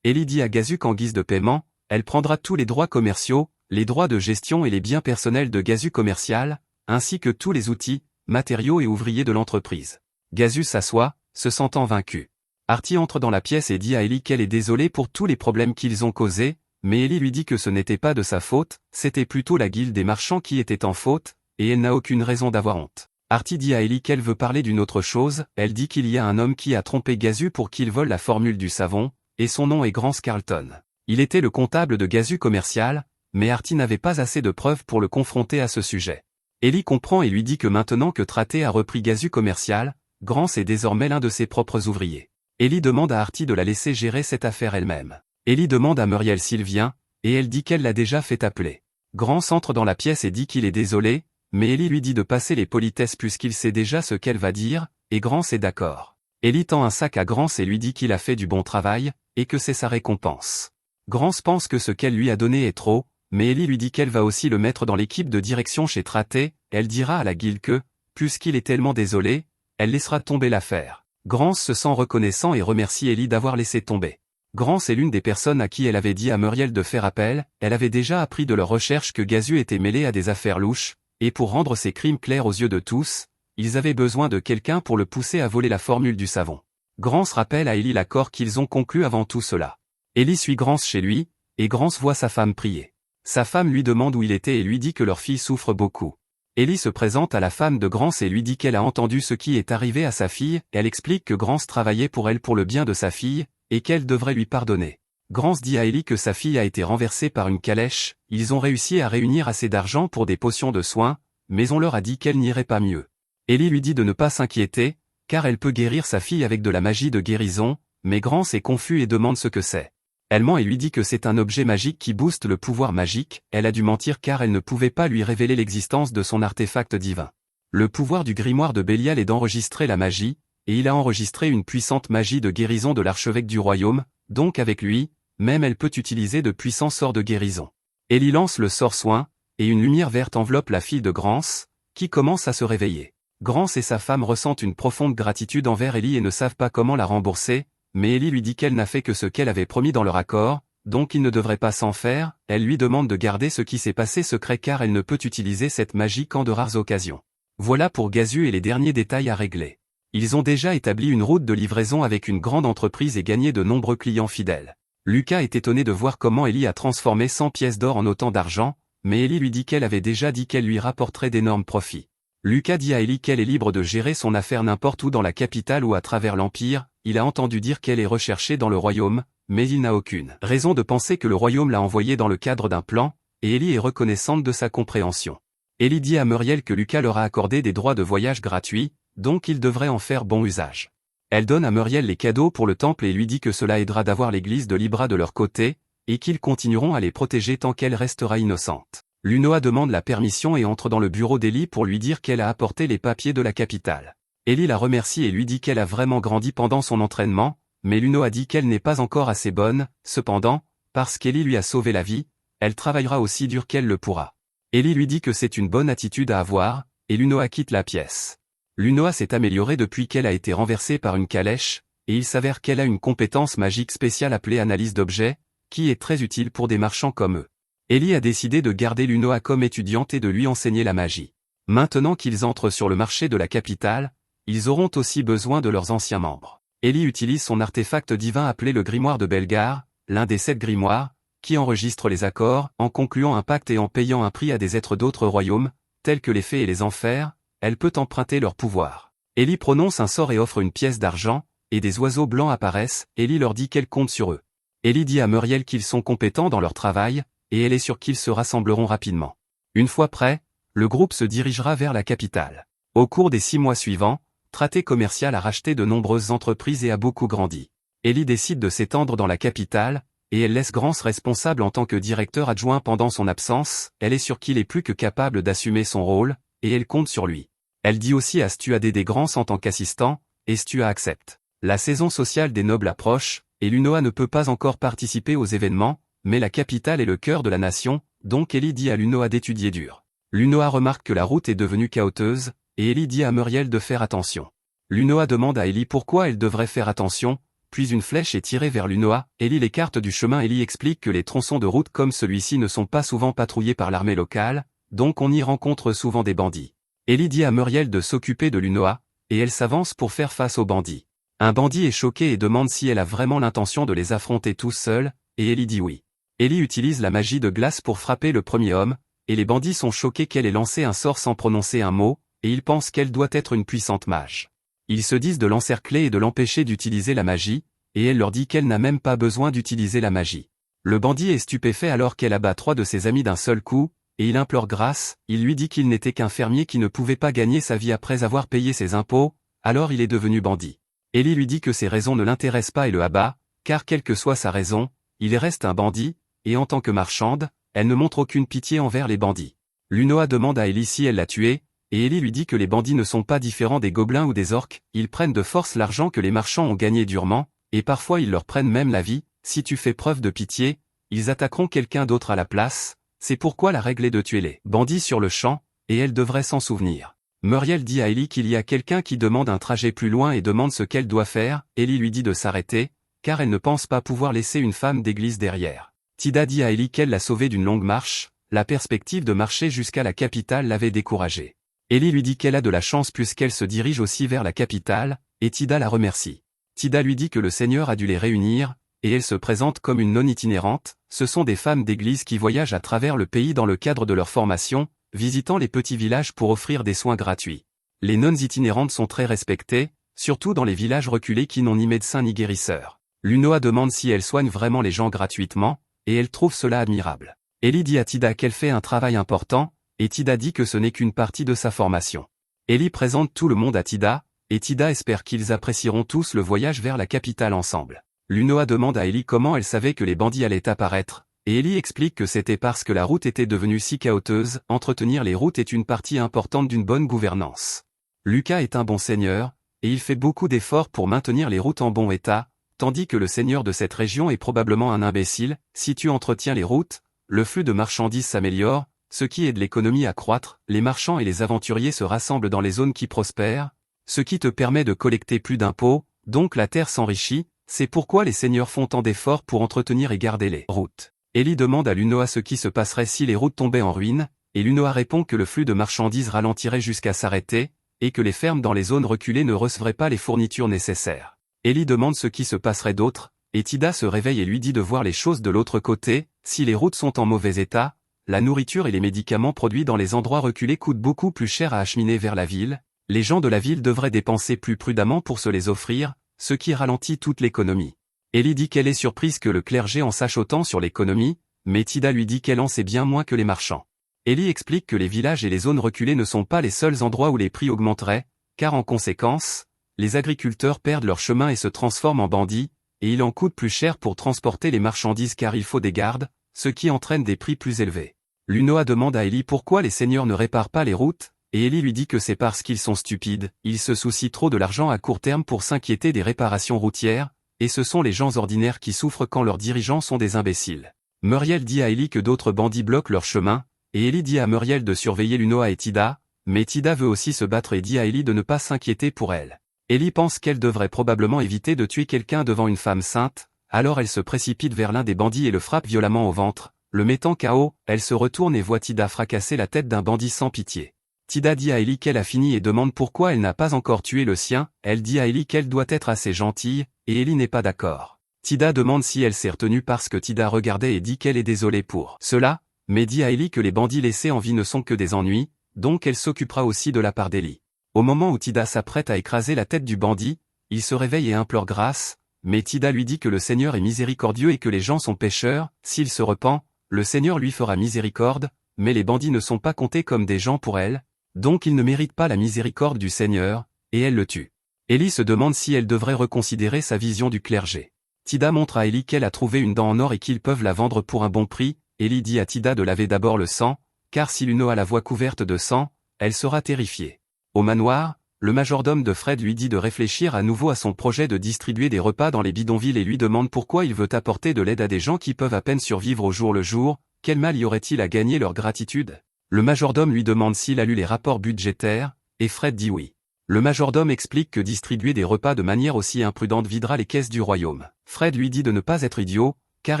Ellie dit à Gazu qu'en guise de paiement, elle prendra tous les droits commerciaux, les droits de gestion et les biens personnels de Gazu commercial, ainsi que tous les outils, matériaux et ouvriers de l'entreprise. Gazu s'assoit, se sentant vaincu. Artie entre dans la pièce et dit à Ellie qu'elle est désolée pour tous les problèmes qu'ils ont causés, mais Ellie lui dit que ce n'était pas de sa faute, c'était plutôt la guilde des marchands qui était en faute, et elle n'a aucune raison d'avoir honte. Artie dit à Ellie qu'elle veut parler d'une autre chose, elle dit qu'il y a un homme qui a trompé Gazu pour qu'il vole la formule du savon, et son nom est Grance Carlton. Il était le comptable de Gazu commercial, mais Artie n'avait pas assez de preuves pour le confronter à ce sujet. Ellie comprend et lui dit que maintenant que Traté a repris Gazu commercial, Grance est désormais l'un de ses propres ouvriers. Ellie demande à Artie de la laisser gérer cette affaire elle-même. Ellie demande à Muriel s'il vient, et elle dit qu'elle l'a déjà fait appeler. Grance entre dans la pièce et dit qu'il est désolé, mais Ellie lui dit de passer les politesses puisqu'il sait déjà ce qu'elle va dire, et Grance est d'accord. Ellie tend un sac à Grance et lui dit qu'il a fait du bon travail, et que c'est sa récompense. Grance pense que ce qu'elle lui a donné est trop, mais Ellie lui dit qu'elle va aussi le mettre dans l'équipe de direction chez Traté, elle dira à la guilde que, puisqu'il est tellement désolé, elle laissera tomber l'affaire. Grance se sent reconnaissant et remercie Ellie d'avoir laissé tomber. Grance est l'une des personnes à qui elle avait dit à Muriel de faire appel, elle avait déjà appris de leur recherche que Gazu était mêlé à des affaires louches, et pour rendre ses crimes clairs aux yeux de tous, ils avaient besoin de quelqu'un pour le pousser à voler la formule du savon. Grance rappelle à Ellie l'accord qu'ils ont conclu avant tout cela. Ellie suit Grance chez lui, et Grance voit sa femme prier. Sa femme lui demande où il était et lui dit que leur fille souffre beaucoup. Ellie se présente à la femme de Grance et lui dit qu'elle a entendu ce qui est arrivé à sa fille, elle explique que Grance travaillait pour elle pour le bien de sa fille, et qu'elle devrait lui pardonner. Grance dit à Ellie que sa fille a été renversée par une calèche, ils ont réussi à réunir assez d'argent pour des potions de soins, mais on leur a dit qu'elle n'irait pas mieux. Ellie lui dit de ne pas s'inquiéter, car elle peut guérir sa fille avec de la magie de guérison, mais Grance est confus et demande ce que c'est. Elle ment et lui dit que c'est un objet magique qui booste le pouvoir magique, elle a dû mentir car elle ne pouvait pas lui révéler l'existence de son artefact divin. Le pouvoir du grimoire de Bélial est d'enregistrer la magie, et il a enregistré une puissante magie de guérison de l'archevêque du royaume, donc avec lui, même elle peut utiliser de puissants sorts de guérison. Ellie lance le sort soin, et une lumière verte enveloppe la fille de Grance, qui commence à se réveiller. Grance et sa femme ressentent une profonde gratitude envers Ellie et ne savent pas comment la rembourser, mais Ellie lui dit qu'elle n'a fait que ce qu'elle avait promis dans leur accord, donc il ne devrait pas s'en faire, elle lui demande de garder ce qui s'est passé secret car elle ne peut utiliser cette magie qu'en de rares occasions. Voilà pour Gazu et les derniers détails à régler. Ils ont déjà établi une route de livraison avec une grande entreprise et gagné de nombreux clients fidèles. Lucas est étonné de voir comment Ellie a transformé 100 pièces d'or en autant d'argent, mais Ellie lui dit qu'elle avait déjà dit qu'elle lui rapporterait d'énormes profits. Lucas dit à Ellie qu'elle est libre de gérer son affaire n'importe où dans la capitale ou à travers l'Empire, il a entendu dire qu'elle est recherchée dans le royaume, mais il n'a aucune raison de penser que le royaume l'a envoyée dans le cadre d'un plan, et Ellie est reconnaissante de sa compréhension. Ellie dit à Muriel que Lucas leur a accordé des droits de voyage gratuits, donc il devrait en faire bon usage. Elle donne à Muriel les cadeaux pour le temple et lui dit que cela aidera d'avoir l'église de Libra de leur côté, et qu'ils continueront à les protéger tant qu'elle restera innocente. Lunoa demande la permission et entre dans le bureau d'Ellie pour lui dire qu'elle a apporté les papiers de la capitale. Ellie la remercie et lui dit qu'elle a vraiment grandi pendant son entraînement, mais Lunoa dit qu'elle n'est pas encore assez bonne, cependant, parce qu'Ellie lui a sauvé la vie, elle travaillera aussi dur qu'elle le pourra. Ellie lui dit que c'est une bonne attitude à avoir, et Lunoa quitte la pièce. Lunoa s'est améliorée depuis qu'elle a été renversée par une calèche, et il s'avère qu'elle a une compétence magique spéciale appelée analyse d'objets, qui est très utile pour des marchands comme eux. Ellie a décidé de garder Lunoa comme étudiante et de lui enseigner la magie. Maintenant qu'ils entrent sur le marché de la capitale, ils auront aussi besoin de leurs anciens membres. Ellie utilise son artefact divin appelé le grimoire de Belgar, l'un des 7 grimoires, qui enregistre les accords, en concluant un pacte et en payant un prix à des êtres d'autres royaumes, tels que les fées et les enfers, elle peut emprunter leur pouvoir. Ellie prononce un sort et offre une pièce d'argent, et des oiseaux blancs apparaissent, Ellie leur dit qu'elle compte sur eux. Ellie dit à Muriel qu'ils sont compétents dans leur travail, et elle est sûre qu'ils se rassembleront rapidement. Une fois prêt, le groupe se dirigera vers la capitale. Au cours des 6 mois suivants, Traité Commercial a racheté de nombreuses entreprises et a beaucoup grandi. Ellie décide de s'étendre dans la capitale, et elle laisse Grance responsable en tant que directeur adjoint pendant son absence, elle est sûre qu'il est plus que capable d'assumer son rôle, et elle compte sur lui. Elle dit aussi à Stua d'aider Grance en tant qu'assistant, et Stua accepte. La saison sociale des nobles approche, et Lunoa ne peut pas encore participer aux événements, mais la capitale est le cœur de la nation, donc Ellie dit à Lunoa d'étudier dur. Lunoa remarque que la route est devenue chaoteuse, et Ellie dit à Muriel de faire attention. Lunoa demande à Ellie pourquoi elle devrait faire attention, puis une flèche est tirée vers Lunoa, Ellie l'écarte du chemin. Ellie explique que les tronçons de route comme celui-ci ne sont pas souvent patrouillés par l'armée locale, donc on y rencontre souvent des bandits. Ellie dit à Muriel de s'occuper de Lunoa, et elle s'avance pour faire face aux bandits. Un bandit est choqué et demande si elle a vraiment l'intention de les affronter tous seuls, et Ellie dit oui. Ellie utilise la magie de glace pour frapper le premier homme, et les bandits sont choqués qu'elle ait lancé un sort sans prononcer un mot, et ils pensent qu'elle doit être une puissante mage. Ils se disent de l'encercler et de l'empêcher d'utiliser la magie, et elle leur dit qu'elle n'a même pas besoin d'utiliser la magie. Le bandit est stupéfait alors qu'elle abat 3 de ses amis d'un seul coup, et il implore grâce, il lui dit qu'il n'était qu'un fermier qui ne pouvait pas gagner sa vie après avoir payé ses impôts, alors il est devenu bandit. Ellie lui dit que ses raisons ne l'intéressent pas et le abat, car quelle que soit sa raison, il reste un bandit, et en tant que marchande, elle ne montre aucune pitié envers les bandits. Lunoa demande à Ellie si elle l'a tué, et Ellie lui dit que les bandits ne sont pas différents des gobelins ou des orques, ils prennent de force l'argent que les marchands ont gagné durement, et parfois ils leur prennent même la vie, si tu fais preuve de pitié, ils attaqueront quelqu'un d'autre à la place, c'est pourquoi la règle est de tuer les bandits sur le champ, et elle devrait s'en souvenir. Muriel dit à Ellie qu'il y a quelqu'un qui demande un trajet plus loin et demande ce qu'elle doit faire, Ellie lui dit de s'arrêter, car elle ne pense pas pouvoir laisser une femme d'église derrière. Tida dit à Ellie qu'elle l'a sauvée d'une longue marche, la perspective de marcher jusqu'à la capitale l'avait découragée. Ellie lui dit qu'elle a de la chance puisqu'elle se dirige aussi vers la capitale, et Tida la remercie. Tida lui dit que le Seigneur a dû les réunir, et elle se présente comme une non-itinérante, ce sont des femmes d'église qui voyagent à travers le pays dans le cadre de leur formation, visitant les petits villages pour offrir des soins gratuits. Les nonnes itinérantes sont très respectées, surtout dans les villages reculés qui n'ont ni médecin ni guérisseur. Lunoa demande si elle soigne vraiment les gens gratuitement, et elle trouve cela admirable. Ellie dit à Tida qu'elle fait un travail important, et Tida dit que ce n'est qu'une partie de sa formation. Ellie présente tout le monde à Tida, et Tida espère qu'ils apprécieront tous le voyage vers la capitale ensemble. Lunoa demande à Ellie comment elle savait que les bandits allaient apparaître, et Ellie explique que c'était parce que la route était devenue si chaoteuse, entretenir les routes est une partie importante d'une bonne gouvernance. Lucas est un bon seigneur, et il fait beaucoup d'efforts pour maintenir les routes en bon état, tandis que le seigneur de cette région est probablement un imbécile. Si tu entretiens les routes, le flux de marchandises s'améliore, ce qui aide l'économie à croître, les marchands et les aventuriers se rassemblent dans les zones qui prospèrent, ce qui te permet de collecter plus d'impôts, donc la terre s'enrichit, c'est pourquoi les seigneurs font tant d'efforts pour entretenir et garder les routes. Ellie demande à Lunoa ce qui se passerait si les routes tombaient en ruine, et Lunoa répond que le flux de marchandises ralentirait jusqu'à s'arrêter, et que les fermes dans les zones reculées ne recevraient pas les fournitures nécessaires. Ellie demande ce qui se passerait d'autre, et Tida se réveille et lui dit de voir les choses de l'autre côté, si les routes sont en mauvais état, la nourriture et les médicaments produits dans les endroits reculés coûtent beaucoup plus cher à acheminer vers la ville, les gens de la ville devraient dépenser plus prudemment pour se les offrir, ce qui ralentit toute l'économie. Ellie dit qu'elle est surprise que le clergé en sache autant sur l'économie, mais Tida lui dit qu'elle en sait bien moins que les marchands. Ellie explique que les villages et les zones reculées ne sont pas les seuls endroits où les prix augmenteraient, car en conséquence, les agriculteurs perdent leur chemin et se transforment en bandits, et il en coûte plus cher pour transporter les marchandises car il faut des gardes, ce qui entraîne des prix plus élevés. Lunoa demande à Ellie pourquoi les seigneurs ne réparent pas les routes, et Ellie lui dit que c'est parce qu'ils sont stupides, ils se soucient trop de l'argent à court terme pour s'inquiéter des réparations routières, et ce sont les gens ordinaires qui souffrent quand leurs dirigeants sont des imbéciles. Muriel dit à Ellie que d'autres bandits bloquent leur chemin, et Ellie dit à Muriel de surveiller Lunoa et Tida, mais Tida veut aussi se battre et dit à Ellie de ne pas s'inquiéter pour elle. Ellie pense qu'elle devrait probablement éviter de tuer quelqu'un devant une femme sainte, alors elle se précipite vers l'un des bandits et le frappe violemment au ventre, le mettant KO, elle se retourne et voit Tida fracasser la tête d'un bandit sans pitié. Tida dit à Ellie qu'elle a fini et demande pourquoi elle n'a pas encore tué le sien, elle dit à Ellie qu'elle doit être assez gentille, et Ellie n'est pas d'accord. Tida demande si elle s'est retenue parce que Tida regardait et dit qu'elle est désolée pour cela, mais dit à Ellie que les bandits laissés en vie ne sont que des ennuis, donc elle s'occupera aussi de la part d'Ellie. Au moment où Tida s'apprête à écraser la tête du bandit, il se réveille et implore grâce, mais Tida lui dit que le Seigneur est miséricordieux et que les gens sont pécheurs, s'il se repent, le Seigneur lui fera miséricorde, mais les bandits ne sont pas comptés comme des gens pour elle, donc ils ne méritent pas la miséricorde du Seigneur, et elle le tue. Ellie se demande si elle devrait reconsidérer sa vision du clergé. Tida montre à Ellie qu'elle a trouvé une dent en or et qu'ils peuvent la vendre pour un bon prix, Ellie dit à Tida de laver d'abord le sang, car si Lunoa a la voix couverte de sang, elle sera terrifiée. Au manoir, le majordome de Fred lui dit de réfléchir à nouveau à son projet de distribuer des repas dans les bidonvilles et lui demande pourquoi il veut apporter de l'aide à des gens qui peuvent à peine survivre au jour le jour, quel mal y aurait-il à gagner leur gratitude? Le majordome lui demande s'il a lu les rapports budgétaires, et Fred dit oui. Le majordome explique que distribuer des repas de manière aussi imprudente videra les caisses du royaume. Fred lui dit de ne pas être idiot, car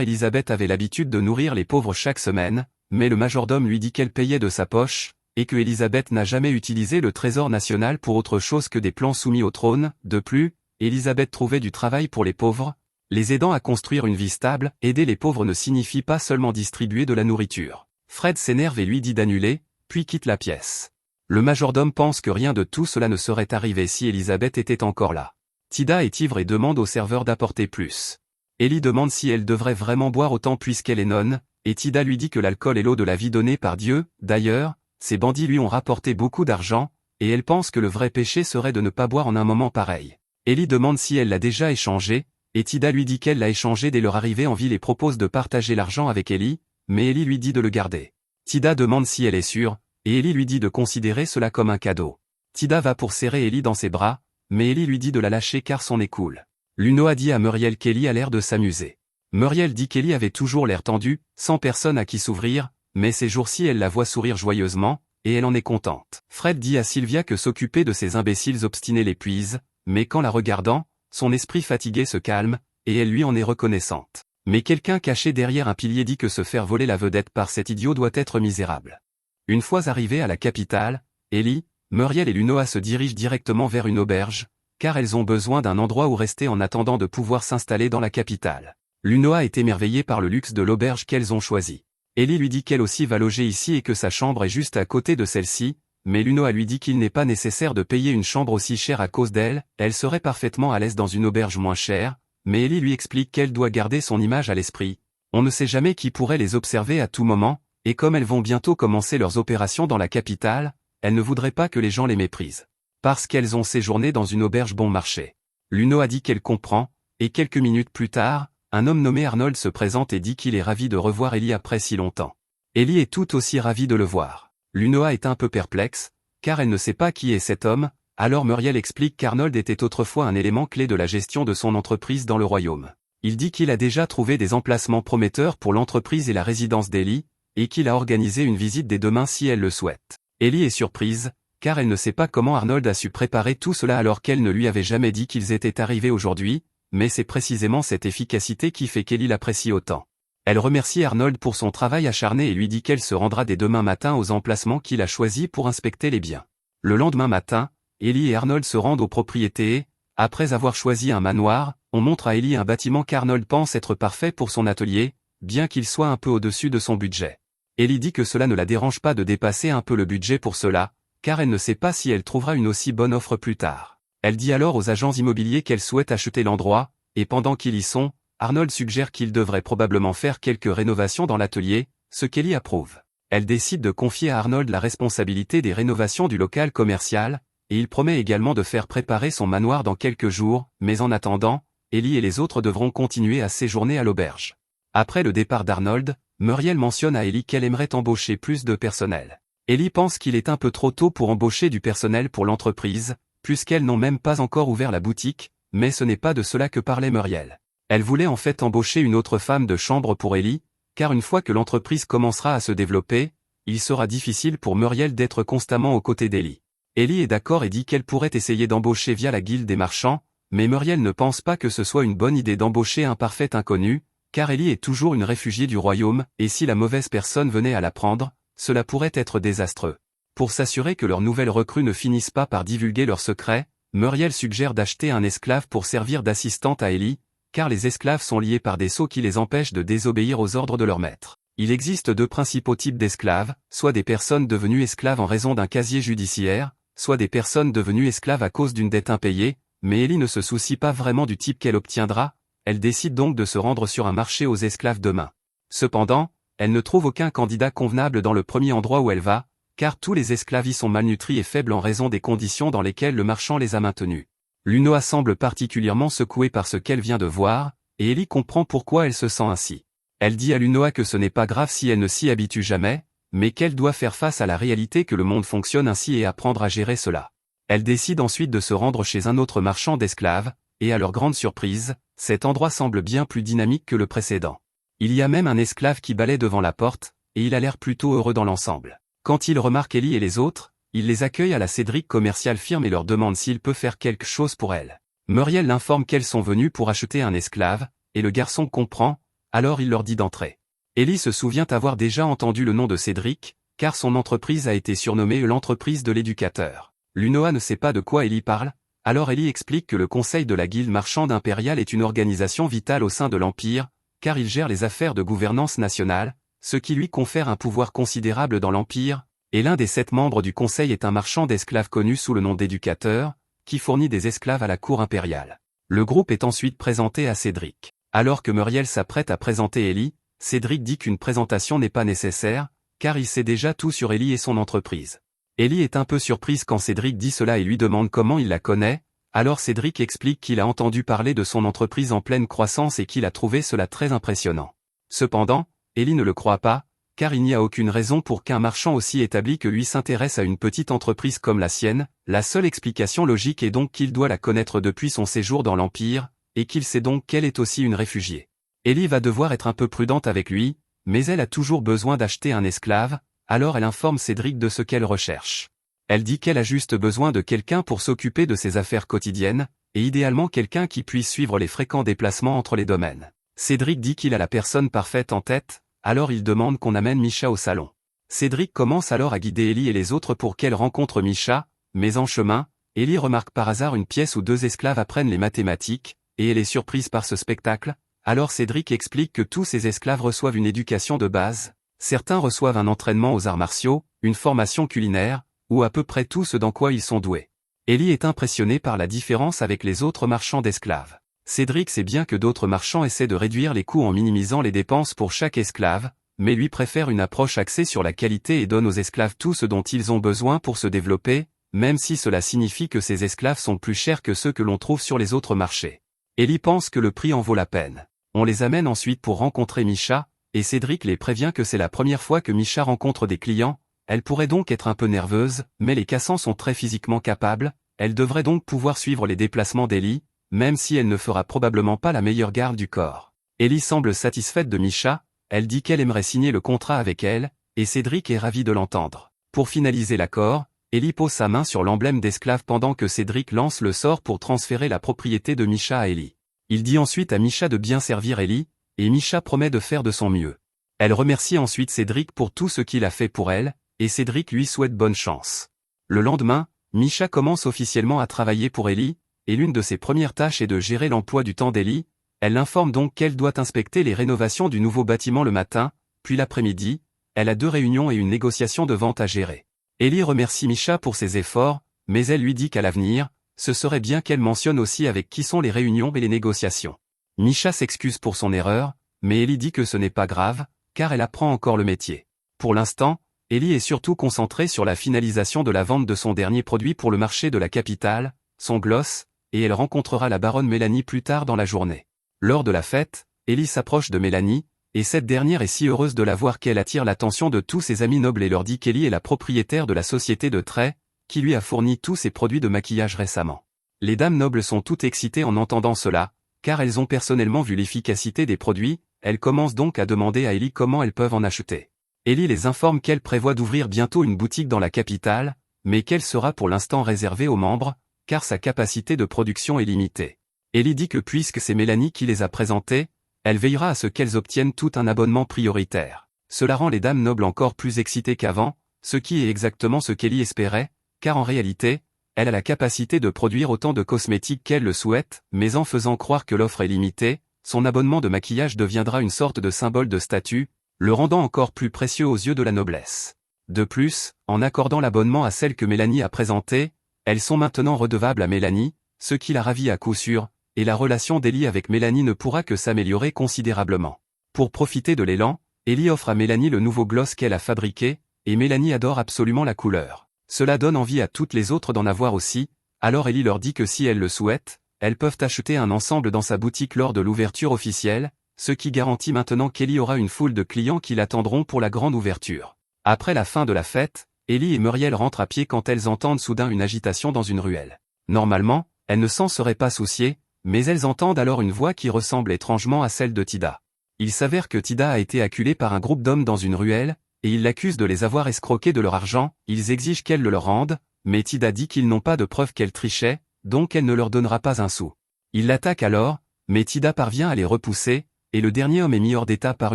Elisabeth avait l'habitude de nourrir les pauvres chaque semaine, mais le majordome lui dit qu'elle payait de sa poche, et que Elisabeth n'a jamais utilisé le trésor national pour autre chose que des plans soumis au trône. De plus, Elisabeth trouvait du travail pour les pauvres, les aidant à construire une vie stable. Aider les pauvres ne signifie pas seulement distribuer de la nourriture. Fred s'énerve et lui dit d'annuler, puis quitte la pièce. Le majordome pense que rien de tout cela ne serait arrivé si Elisabeth était encore là. Tida est ivre et demande au serveur d'apporter plus. Ellie demande si elle devrait vraiment boire autant puisqu'elle est nonne, et Tida lui dit que l'alcool est l'eau de la vie donnée par Dieu. D'ailleurs, ces bandits lui ont rapporté beaucoup d'argent, et elle pense que le vrai péché serait de ne pas boire en un moment pareil. Ellie demande si elle l'a déjà échangé, et Tida lui dit qu'elle l'a échangé dès leur arrivée en ville et propose de partager l'argent avec Ellie, mais Ellie lui dit de le garder. Tida demande si elle est sûre, et Ellie lui dit de considérer cela comme un cadeau. Tida va pour serrer Ellie dans ses bras, mais Ellie lui dit de la lâcher car son nez coule. Lunoa dit à Muriel qu'Ellie a l'air de s'amuser. Muriel dit qu'Ellie avait toujours l'air tendue, sans personne à qui s'ouvrir, mais ces jours-ci elle la voit sourire joyeusement, et elle en est contente. Fred dit à Sylvia que s'occuper de ces imbéciles obstinés l'épuise, mais qu'en la regardant, son esprit fatigué se calme, et elle lui en est reconnaissante. Mais quelqu'un caché derrière un pilier dit que se faire voler la vedette par cet idiot doit être misérable. Une fois arrivées à la capitale, Ellie, Muriel et Lunoa se dirigent directement vers une auberge, car elles ont besoin d'un endroit où rester en attendant de pouvoir s'installer dans la capitale. Lunoa est émerveillée par le luxe de l'auberge qu'elles ont choisi. Ellie lui dit qu'elle aussi va loger ici et que sa chambre est juste à côté de celle-ci, mais Lunoa lui dit qu'il n'est pas nécessaire de payer une chambre aussi chère à cause d'elle, elle serait parfaitement à l'aise dans une auberge moins chère, mais Ellie lui explique qu'elle doit garder son image à l'esprit. On ne sait jamais qui pourrait les observer à tout moment, et comme elles vont bientôt commencer leurs opérations dans la capitale, elle ne voudrait pas que les gens les méprisent. Parce qu'elles ont séjourné dans une auberge bon marché. Lunoa dit qu'elle comprend, et quelques minutes plus tard, un homme nommé Arnold se présente et dit qu'il est ravi de revoir Ellie après si longtemps. Ellie est tout aussi ravie de le voir. Lunoa est un peu perplexe, car elle ne sait pas qui est cet homme, alors Muriel explique qu'Arnold était autrefois un élément clé de la gestion de son entreprise dans le royaume. Il dit qu'il a déjà trouvé des emplacements prometteurs pour l'entreprise et la résidence d'Ellie, et qu'il a organisé une visite dès demain si elle le souhaite. Ellie est surprise, car elle ne sait pas comment Arnold a su préparer tout cela alors qu'elle ne lui avait jamais dit qu'ils étaient arrivés aujourd'hui, mais c'est précisément cette efficacité qui fait qu'Ellie l'apprécie autant. Elle remercie Arnold pour son travail acharné et lui dit qu'elle se rendra dès demain matin aux emplacements qu'il a choisis pour inspecter les biens. Le lendemain matin, Ellie et Arnold se rendent aux propriétés et, après avoir choisi un manoir, on montre à Ellie un bâtiment qu'Arnold pense être parfait pour son atelier, bien qu'il soit un peu au-dessus de son budget. Ellie dit que cela ne la dérange pas de dépasser un peu le budget pour cela, car elle ne sait pas si elle trouvera une aussi bonne offre plus tard. Elle dit alors aux agents immobiliers qu'elle souhaite acheter l'endroit, et pendant qu'ils y sont, Arnold suggère qu'il devrait probablement faire quelques rénovations dans l'atelier, ce qu'Ellie approuve. Elle décide de confier à Arnold la responsabilité des rénovations du local commercial, et il promet également de faire préparer son manoir dans quelques jours, mais en attendant, Ellie et les autres devront continuer à séjourner à l'auberge. Après le départ d'Arnold, Muriel mentionne à Ellie qu'elle aimerait embaucher plus de personnel. Ellie pense qu'il est un peu trop tôt pour embaucher du personnel pour l'entreprise, puisqu'elles n'ont même pas encore ouvert la boutique, mais ce n'est pas de cela que parlait Muriel. Elle voulait en fait embaucher une autre femme de chambre pour Ellie, car une fois que l'entreprise commencera à se développer, il sera difficile pour Muriel d'être constamment aux côtés d'Ellie. Ellie est d'accord et dit qu'elle pourrait essayer d'embaucher via la guilde des marchands, mais Muriel ne pense pas que ce soit une bonne idée d'embaucher un parfait inconnu, car Ellie est toujours une réfugiée du royaume, et si la mauvaise personne venait à la prendre, cela pourrait être désastreux. Pour s'assurer que leurs nouvelles recrues ne finissent pas par divulguer leurs secrets, Muriel suggère d'acheter un esclave pour servir d'assistante à Ellie, car les esclaves sont liés par des sceaux qui les empêchent de désobéir aux ordres de leur maître. Il existe deux principaux types d'esclaves, soit des personnes devenues esclaves en raison d'un casier judiciaire, soit des personnes devenues esclaves à cause d'une dette impayée, mais Ellie ne se soucie pas vraiment du type qu'elle obtiendra, elle décide donc de se rendre sur un marché aux esclaves demain. Cependant, elle ne trouve aucun candidat convenable dans le premier endroit où elle va, car tous les esclaves y sont malnutris et faibles en raison des conditions dans lesquelles le marchand les a maintenus. Lunoa semble particulièrement secouée par ce qu'elle vient de voir, et Ellie comprend pourquoi elle se sent ainsi. Elle dit à Lunoa que ce n'est pas grave si elle ne s'y habitue jamais, mais qu'elle doit faire face à la réalité que le monde fonctionne ainsi et apprendre à gérer cela. Elle décide ensuite de se rendre chez un autre marchand d'esclaves, et à leur grande surprise, cet endroit semble bien plus dynamique que le précédent. Il y a même un esclave qui balaie devant la porte, et il a l'air plutôt heureux dans l'ensemble. Quand il remarque Ellie et les autres, il les accueille à la Cédric Commercial Firm et leur demande s'il peut faire quelque chose pour elle. Muriel l'informe qu'elles sont venues pour acheter un esclave, et le garçon comprend, alors il leur dit d'entrer. Ellie se souvient avoir déjà entendu le nom de Cédric, car son entreprise a été surnommée l'entreprise de l'éducateur. Lunoa ne sait pas de quoi Ellie parle, alors Ellie explique que le conseil de la guilde marchande impériale est une organisation vitale au sein de l'Empire, car il gère les affaires de gouvernance nationale, ce qui lui confère un pouvoir considérable dans l'Empire, et l'un des 7 membres du conseil est un marchand d'esclaves connu sous le nom d'éducateur, qui fournit des esclaves à la cour impériale. Le groupe est ensuite présenté à Cédric. Alors que Muriel s'apprête à présenter Ellie, Cédric dit qu'une présentation n'est pas nécessaire, car il sait déjà tout sur Ellie et son entreprise. Ellie est un peu surprise quand Cédric dit cela et lui demande comment il la connaît, alors Cédric explique qu'il a entendu parler de son entreprise en pleine croissance et qu'il a trouvé cela très impressionnant. Cependant, Ellie ne le croit pas, car il n'y a aucune raison pour qu'un marchand aussi établi que lui s'intéresse à une petite entreprise comme la sienne, la seule explication logique est donc qu'il doit la connaître depuis son séjour dans l'Empire, et qu'il sait donc qu'elle est aussi une réfugiée. Ellie va devoir être un peu prudente avec lui, mais elle a toujours besoin d'acheter un esclave, alors elle informe Cédric de ce qu'elle recherche. Elle dit qu'elle a juste besoin de quelqu'un pour s'occuper de ses affaires quotidiennes, et idéalement quelqu'un qui puisse suivre les fréquents déplacements entre les domaines. Cédric dit qu'il a la personne parfaite en tête, alors il demande qu'on amène Misha au salon. Cédric commence alors à guider Ellie et les autres pour qu'elle rencontre Misha, mais en chemin, Ellie remarque par hasard une pièce où 2 esclaves apprennent les mathématiques, et elle est surprise par ce spectacle, alors Cédric explique que tous ces esclaves reçoivent une éducation de base, certains reçoivent un entraînement aux arts martiaux, une formation culinaire, ou à peu près tout ce dans quoi ils sont doués. Ellie est impressionnée par la différence avec les autres marchands d'esclaves. Cédric sait bien que d'autres marchands essaient de réduire les coûts en minimisant les dépenses pour chaque esclave, mais lui préfère une approche axée sur la qualité et donne aux esclaves tout ce dont ils ont besoin pour se développer, même si cela signifie que ces esclaves sont plus chers que ceux que l'on trouve sur les autres marchés. Ellie pense que le prix en vaut la peine. On les amène ensuite pour rencontrer Misha, et Cédric les prévient que c'est la première fois que Misha rencontre des clients, elle pourrait donc être un peu nerveuse, mais les cassants sont très physiquement capables, elle devrait donc pouvoir suivre les déplacements d'Ellie, même si elle ne fera probablement pas la meilleure garde du corps. Ellie semble satisfaite de Misha, elle dit qu'elle aimerait signer le contrat avec elle, et Cédric est ravi de l'entendre. Pour finaliser l'accord, Ellie pose sa main sur l'emblème d'esclave pendant que Cédric lance le sort pour transférer la propriété de Misha à Ellie. Il dit ensuite à Misha de bien servir Ellie, et Misha promet de faire de son mieux. Elle remercie ensuite Cédric pour tout ce qu'il a fait pour elle, et Cédric lui souhaite bonne chance. Le lendemain, Misha commence officiellement à travailler pour Ellie, et l'une de ses premières tâches est de gérer l'emploi du temps d'Ellie. Elle l'informe donc qu'elle doit inspecter les rénovations du nouveau bâtiment le matin, puis l'après-midi, elle a 2 réunions et une négociation de vente à gérer. Ellie remercie Misha pour ses efforts, mais elle lui dit qu'à l'avenir, ce serait bien qu'elle mentionne aussi avec qui sont les réunions et les négociations. Misha s'excuse pour son erreur, mais Ellie dit que ce n'est pas grave, car elle apprend encore le métier. Pour l'instant, Ellie est surtout concentrée sur la finalisation de la vente de son dernier produit pour le marché de la capitale, son gloss, et elle rencontrera la baronne Mélanie plus tard dans la journée. Lors de la fête, Ellie s'approche de Mélanie, et cette dernière est si heureuse de la voir qu'elle attire l'attention de tous ses amis nobles et leur dit qu'Ellie est la propriétaire de la société de traits, qui lui a fourni tous ses produits de maquillage récemment. Les dames nobles sont toutes excitées en entendant cela, car elles ont personnellement vu l'efficacité des produits, elles commencent donc à demander à Ellie comment elles peuvent en acheter. Ellie les informe qu'elle prévoit d'ouvrir bientôt une boutique dans la capitale, mais qu'elle sera pour l'instant réservée aux membres, car sa capacité de production est limitée. Ellie dit que puisque c'est Mélanie qui les a présentées, elle veillera à ce qu'elles obtiennent tout un abonnement prioritaire. Cela rend les dames nobles encore plus excitées qu'avant, ce qui est exactement ce qu'Ellie espérait, car en réalité, elle a la capacité de produire autant de cosmétiques qu'elle le souhaite, mais en faisant croire que l'offre est limitée, son abonnement de maquillage deviendra une sorte de symbole de statut, le rendant encore plus précieux aux yeux de la noblesse. De plus, en accordant l'abonnement à celle que Mélanie a présentée, elles sont maintenant redevables à Mélanie, ce qui la ravit à coup sûr, et la relation d'Ellie avec Mélanie ne pourra que s'améliorer considérablement. Pour profiter de l'élan, Ellie offre à Mélanie le nouveau gloss qu'elle a fabriqué, et Mélanie adore absolument la couleur. Cela donne envie à toutes les autres d'en avoir aussi, alors Ellie leur dit que si elles le souhaitent, elles peuvent acheter un ensemble dans sa boutique lors de l'ouverture officielle, ce qui garantit maintenant qu'Ellie aura une foule de clients qui l'attendront pour la grande ouverture. Après la fin de la fête, Ellie et Muriel rentrent à pied quand elles entendent soudain une agitation dans une ruelle. Normalement, elles ne s'en seraient pas souciées, mais elles entendent alors une voix qui ressemble étrangement à celle de Tida. Il s'avère que Tida a été acculée par un groupe d'hommes dans une ruelle, et ils l'accusent de les avoir escroqués de leur argent, ils exigent qu'elle le leur rende, mais Tida dit qu'ils n'ont pas de preuve qu'elle trichait, donc elle ne leur donnera pas un sou. Ils l'attaquent alors, mais Tida parvient à les repousser, et le dernier homme est mis hors d'état par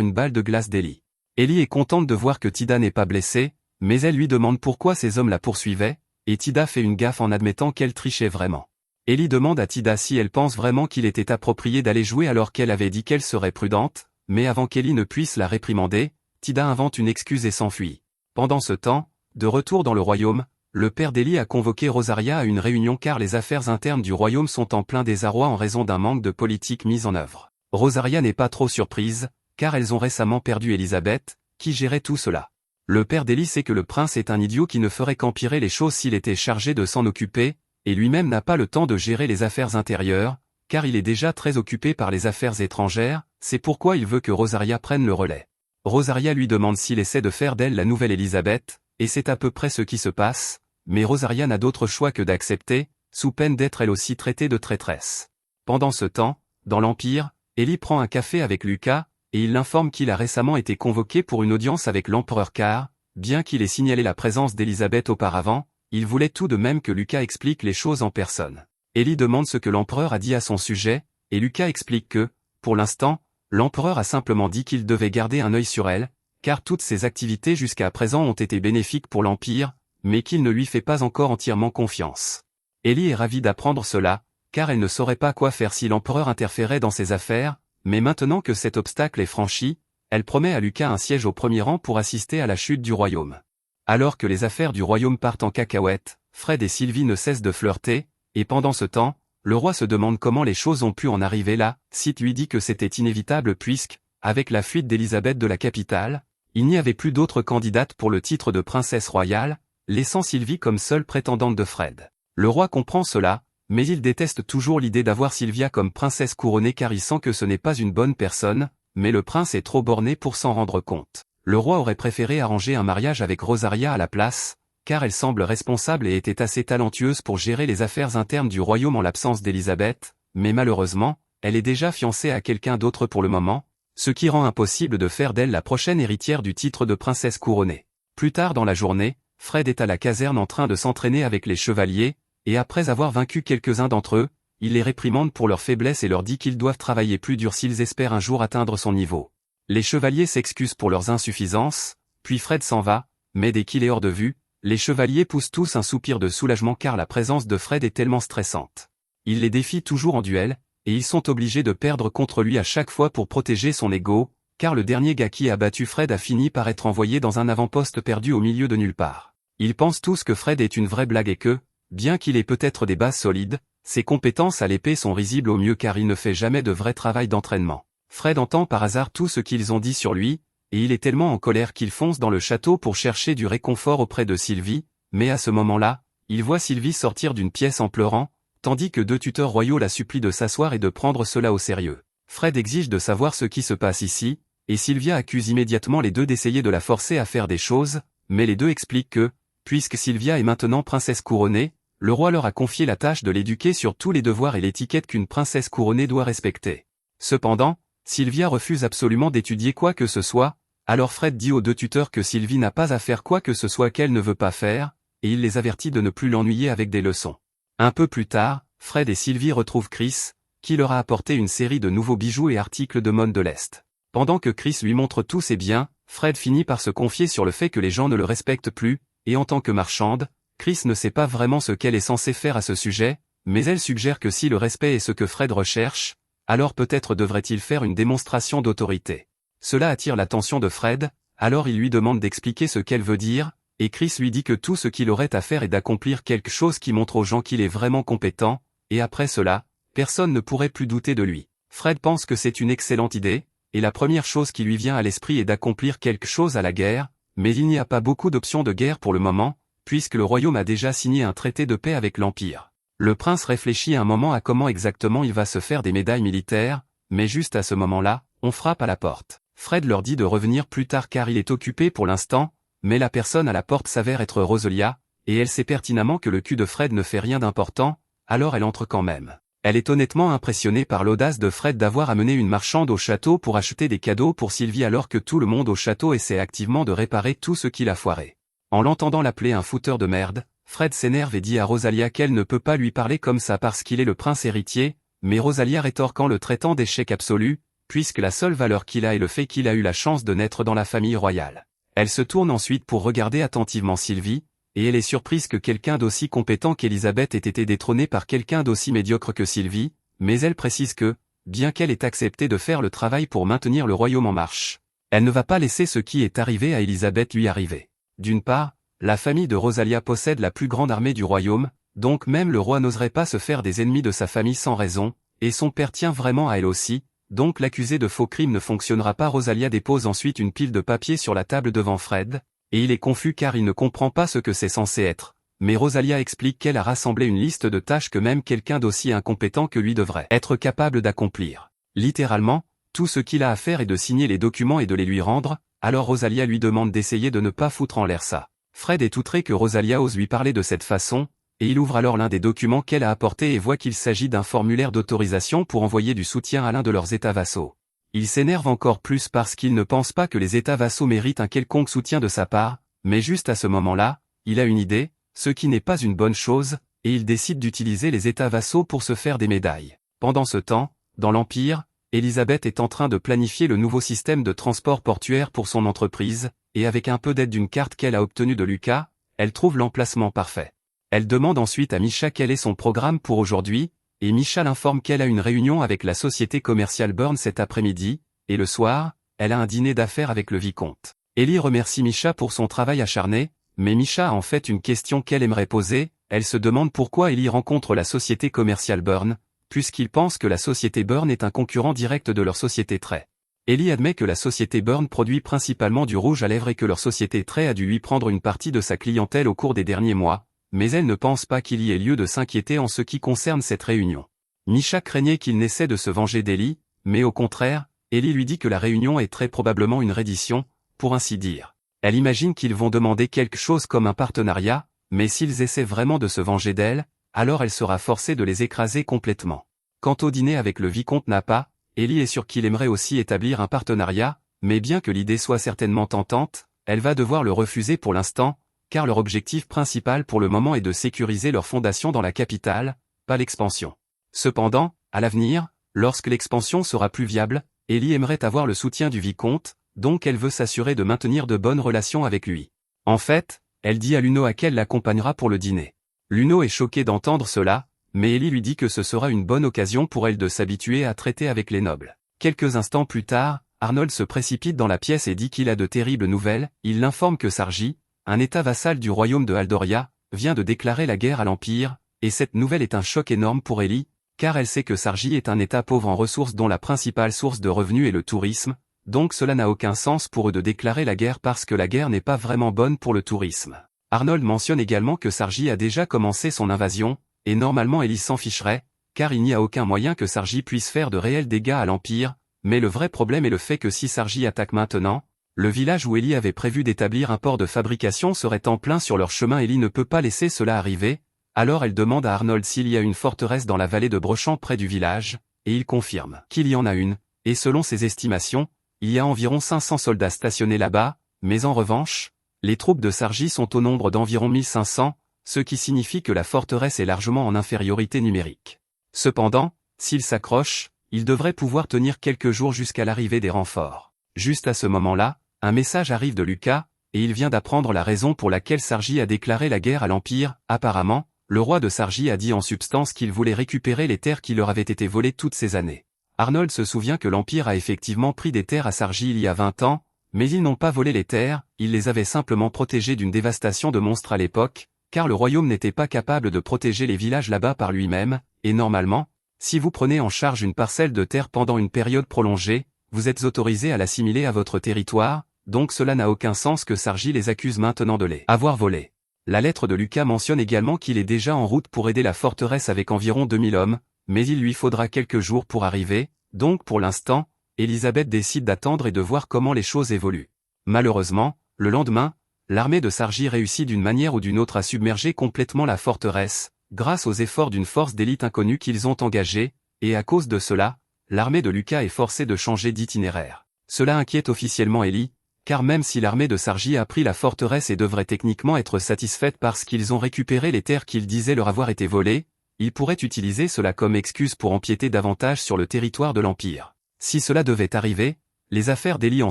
une balle de glace d'Ellie. Ellie est contente de voir que Tida n'est pas blessée, mais elle lui demande pourquoi ces hommes la poursuivaient, et Tida fait une gaffe en admettant qu'elle trichait vraiment. Ellie demande à Tida si elle pense vraiment qu'il était approprié d'aller jouer alors qu'elle avait dit qu'elle serait prudente, mais avant qu'Ellie ne puisse la réprimander, Tida invente une excuse et s'enfuit. Pendant ce temps, de retour dans le royaume, le père d'Ellie a convoqué Rosaria à une réunion car les affaires internes du royaume sont en plein désarroi en raison d'un manque de politique mise en œuvre. Rosaria n'est pas trop surprise, car elles ont récemment perdu Elisabeth, qui gérait tout cela. Le père d'Ellie sait que le prince est un idiot qui ne ferait qu'empirer les choses s'il était chargé de s'en occuper, et lui-même n'a pas le temps de gérer les affaires intérieures, car il est déjà très occupé par les affaires étrangères, c'est pourquoi il veut que Rosaria prenne le relais. Rosaria lui demande s'il essaie de faire d'elle la nouvelle Elisabeth, et c'est à peu près ce qui se passe, mais Rosaria n'a d'autre choix que d'accepter, sous peine d'être elle aussi traitée de traîtresse. Pendant ce temps, dans l'Empire, Ellie prend un café avec Lucas, et il l'informe qu'il a récemment été convoqué pour une audience avec l'empereur car, bien qu'il ait signalé la présence d'Elisabeth auparavant, il voulait tout de même que Lucas explique les choses en personne. Ellie demande ce que l'empereur a dit à son sujet, et Lucas explique que, pour l'instant, l'empereur a simplement dit qu'il devait garder un œil sur elle, car toutes ses activités jusqu'à présent ont été bénéfiques pour l'Empire, mais qu'il ne lui fait pas encore entièrement confiance. Ellie est ravie d'apprendre cela, car elle ne saurait pas quoi faire si l'empereur interférait dans ses affaires, mais maintenant que cet obstacle est franchi, elle promet à Lucas un siège au premier rang pour assister à la chute du royaume. Alors que les affaires du royaume partent en cacahuète, Fred et Sylvie ne cessent de flirter, et pendant ce temps, le roi se demande comment les choses ont pu en arriver là, Sid lui dit que c'était inévitable puisque, avec la fuite d'Elisabeth de la capitale, il n'y avait plus d'autre candidate pour le titre de princesse royale, laissant Sylvie comme seule prétendante de Fred. Le roi comprend cela, mais il déteste toujours l'idée d'avoir Sylvia comme princesse couronnée car il sent que ce n'est pas une bonne personne, mais le prince est trop borné pour s'en rendre compte. Le roi aurait préféré arranger un mariage avec Rosaria à la place, car elle semble responsable et était assez talentueuse pour gérer les affaires internes du royaume en l'absence d'Elisabeth, mais malheureusement, elle est déjà fiancée à quelqu'un d'autre pour le moment, ce qui rend impossible de faire d'elle la prochaine héritière du titre de princesse couronnée. Plus tard dans la journée, Fred est à la caserne en train de s'entraîner avec les chevaliers, et après avoir vaincu quelques-uns d'entre eux, il les réprimande pour leur faiblesse et leur dit qu'ils doivent travailler plus dur s'ils espèrent un jour atteindre son niveau. Les chevaliers s'excusent pour leurs insuffisances, puis Fred s'en va, mais dès qu'il est hors de vue, les chevaliers poussent tous un soupir de soulagement car la présence de Fred est tellement stressante. Il les défie toujours en duel, et ils sont obligés de perdre contre lui à chaque fois pour protéger son ego, car le dernier gars qui a battu Fred a fini par être envoyé dans un avant-poste perdu au milieu de nulle part. Ils pensent tous que Fred est une vraie blague et que, bien qu'il ait peut-être des bases solides, ses compétences à l'épée sont risibles au mieux car il ne fait jamais de vrai travail d'entraînement. Fred entend par hasard tout ce qu'ils ont dit sur lui, et il est tellement en colère qu'il fonce dans le château pour chercher du réconfort auprès de Sylvie, mais à ce moment-là, il voit Sylvie sortir d'une pièce en pleurant, tandis que deux tuteurs royaux la supplient de s'asseoir et de prendre cela au sérieux. Fred exige de savoir ce qui se passe ici, et Sylvia accuse immédiatement les deux d'essayer de la forcer à faire des choses, mais les deux expliquent que, puisque Sylvia est maintenant princesse couronnée, le roi leur a confié la tâche de l'éduquer sur tous les devoirs et l'étiquette qu'une princesse couronnée doit respecter. Cependant, Sylvia refuse absolument d'étudier quoi que ce soit, alors Fred dit aux deux tuteurs que Sylvie n'a pas à faire quoi que ce soit qu'elle ne veut pas faire, et il les avertit de ne plus l'ennuyer avec des leçons. Un peu plus tard, Fred et Sylvie retrouvent Chris, qui leur a apporté une série de nouveaux bijoux et articles de mode de l'Est. Pendant que Chris lui montre tous ses biens, Fred finit par se confier sur le fait que les gens ne le respectent plus, et en tant que marchande, Chris ne sait pas vraiment ce qu'elle est censée faire à ce sujet, mais elle suggère que si le respect est ce que Fred recherche, alors peut-être devrait-il faire une démonstration d'autorité. Cela attire l'attention de Fred, alors il lui demande d'expliquer ce qu'elle veut dire, et Chris lui dit que tout ce qu'il aurait à faire est d'accomplir quelque chose qui montre aux gens qu'il est vraiment compétent, et après cela, personne ne pourrait plus douter de lui. Fred pense que c'est une excellente idée, et la première chose qui lui vient à l'esprit est d'accomplir quelque chose à la guerre, mais il n'y a pas beaucoup d'options de guerre pour le moment, puisque le royaume a déjà signé un traité de paix avec l'Empire. Le prince réfléchit un moment à comment exactement il va se faire des médailles militaires, mais juste à ce moment-là, on frappe à la porte. Fred leur dit de revenir plus tard car il est occupé pour l'instant, mais la personne à la porte s'avère être Rosalia, et elle sait pertinemment que le cul de Fred ne fait rien d'important, alors elle entre quand même. Elle est honnêtement impressionnée par l'audace de Fred d'avoir amené une marchande au château pour acheter des cadeaux pour Sylvie alors que tout le monde au château essaie activement de réparer tout ce qu'il a foiré. En l'entendant l'appeler un fouteur de merde, Fred s'énerve et dit à Rosalia qu'elle ne peut pas lui parler comme ça parce qu'il est le prince héritier, mais Rosalia rétorque en le traitant d'échec absolu, puisque la seule valeur qu'il a est le fait qu'il a eu la chance de naître dans la famille royale. Elle se tourne ensuite pour regarder attentivement Sylvie, et elle est surprise que quelqu'un d'aussi compétent qu'Elisabeth ait été détrôné par quelqu'un d'aussi médiocre que Sylvie, mais elle précise que, bien qu'elle ait accepté de faire le travail pour maintenir le royaume en marche, elle ne va pas laisser ce qui est arrivé à Elisabeth lui arriver. D'une part, la famille de Rosalia possède la plus grande armée du royaume, donc même le roi n'oserait pas se faire des ennemis de sa famille sans raison, et son père tient vraiment à elle aussi, donc l'accusé de faux crime ne fonctionnera pas. Rosalia dépose ensuite une pile de papier sur la table devant Fred, et il est confus car il ne comprend pas ce que c'est censé être, mais Rosalia explique qu'elle a rassemblé une liste de tâches que même quelqu'un d'aussi incompétent que lui devrait être capable d'accomplir. Littéralement, tout ce qu'il a à faire est de signer les documents et de les lui rendre, alors Rosalia lui demande d'essayer de ne pas foutre en l'air ça. Fred est outré que Rosalia ose lui parler de cette façon, et il ouvre alors l'un des documents qu'elle a apporté et voit qu'il s'agit d'un formulaire d'autorisation pour envoyer du soutien à l'un de leurs États vassaux. Il s'énerve encore plus parce qu'il ne pense pas que les États vassaux méritent un quelconque soutien de sa part, mais juste à ce moment-là, il a une idée, ce qui n'est pas une bonne chose, et il décide d'utiliser les États vassaux pour se faire des médailles. Pendant ce temps, dans l'Empire, Elisabeth est en train de planifier le nouveau système de transport portuaire pour son entreprise, et avec un peu d'aide d'une carte qu'elle a obtenue de Lucas, elle trouve l'emplacement parfait. Elle demande ensuite à Misha quel est son programme pour aujourd'hui, et Misha l'informe qu'elle a une réunion avec la société commerciale Burn cet après-midi, et le soir, elle a un dîner d'affaires avec le vicomte. Ellie remercie Misha pour son travail acharné, mais Misha a en fait une question qu'elle aimerait poser, elle se demande pourquoi Ellie rencontre la société commerciale Burn, puisqu'il pense que la société Burn est un concurrent direct de leur société Trait. Ellie admet que la société Burn produit principalement du rouge à lèvres et que leur société Trait a dû lui prendre une partie de sa clientèle au cours des derniers mois, mais elle ne pense pas qu'il y ait lieu de s'inquiéter en ce qui concerne cette réunion. Misha craignait qu'il n'essaie de se venger d'Ellie, mais au contraire, Ellie lui dit que la réunion est très probablement une reddition, pour ainsi dire. Elle imagine qu'ils vont demander quelque chose comme un partenariat, mais s'ils essaient vraiment de se venger d'elle, alors elle sera forcée de les écraser complètement. Quant au dîner avec le vicomte Napa, Ellie est sûre qu'il aimerait aussi établir un partenariat, mais bien que l'idée soit certainement tentante, elle va devoir le refuser pour l'instant, car leur objectif principal pour le moment est de sécuriser leur fondation dans la capitale, pas l'expansion. Cependant, à l'avenir, lorsque l'expansion sera plus viable, Ellie aimerait avoir le soutien du vicomte, donc elle veut s'assurer de maintenir de bonnes relations avec lui. En fait, elle dit à Luno qu'elle l'accompagnera pour le dîner. Luno est choqué d'entendre cela, mais Ellie lui dit que ce sera une bonne occasion pour elle de s'habituer à traiter avec les nobles. Quelques instants plus tard, Arnold se précipite dans la pièce et dit qu'il a de terribles nouvelles. Il l'informe que Sargi, un état vassal du royaume de Haldoria, vient de déclarer la guerre à l'Empire, et cette nouvelle est un choc énorme pour Ellie, car elle sait que Sargi est un état pauvre en ressources dont la principale source de revenus est le tourisme, donc cela n'a aucun sens pour eux de déclarer la guerre parce que la guerre n'est pas vraiment bonne pour le tourisme. Arnold mentionne également que Sargi a déjà commencé son invasion, et normalement Ellie s'en ficherait, car il n'y a aucun moyen que Sargi puisse faire de réels dégâts à l'Empire, mais le vrai problème est le fait que si Sargi attaque maintenant, le village où Ellie avait prévu d'établir un port de fabrication serait en plein sur leur chemin. Ellie ne peut pas laisser cela arriver, alors elle demande à Arnold s'il y a une forteresse dans la vallée de Brechamp près du village, et il confirme qu'il y en a une, et selon ses estimations, il y a environ 500 soldats stationnés là-bas, mais en revanche, les troupes de Sargi sont au nombre d'environ 1500, ce qui signifie que la forteresse est largement en infériorité numérique. Cependant, s'il s'accroche, il devrait pouvoir tenir quelques jours jusqu'à l'arrivée des renforts. Juste à ce moment-là, un message arrive de Lucas, et il vient d'apprendre la raison pour laquelle Sargi a déclaré la guerre à l'Empire. Apparemment, le roi de Sargi a dit en substance qu'il voulait récupérer les terres qui leur avaient été volées toutes ces années. Arnold se souvient que l'Empire a effectivement pris des terres à Sargi il y a 20 ans, mais ils n'ont pas volé les terres, ils les avaient simplement protégées d'une dévastation de monstres à l'époque, car le royaume n'était pas capable de protéger les villages là-bas par lui-même, et normalement, si vous prenez en charge une parcelle de terre pendant une période prolongée, vous êtes autorisé à l'assimiler à votre territoire, donc cela n'a aucun sens que Sargi les accuse maintenant de les avoir volés. La lettre de Lucas mentionne également qu'il est déjà en route pour aider la forteresse avec environ 2000 hommes, mais il lui faudra quelques jours pour arriver, donc pour l'instant, Elisabeth décide d'attendre et de voir comment les choses évoluent. Malheureusement, le lendemain, l'armée de Sargi réussit d'une manière ou d'une autre à submerger complètement la forteresse, grâce aux efforts d'une force d'élite inconnue qu'ils ont engagée, et à cause de cela, l'armée de Lucas est forcée de changer d'itinéraire. Cela inquiète officiellement Ellie, car même si l'armée de Sargi a pris la forteresse et devrait techniquement être satisfaite parce qu'ils ont récupéré les terres qu'ils disaient leur avoir été volées, ils pourraient utiliser cela comme excuse pour empiéter davantage sur le territoire de l'Empire. Si cela devait arriver, les affaires d'Ellie en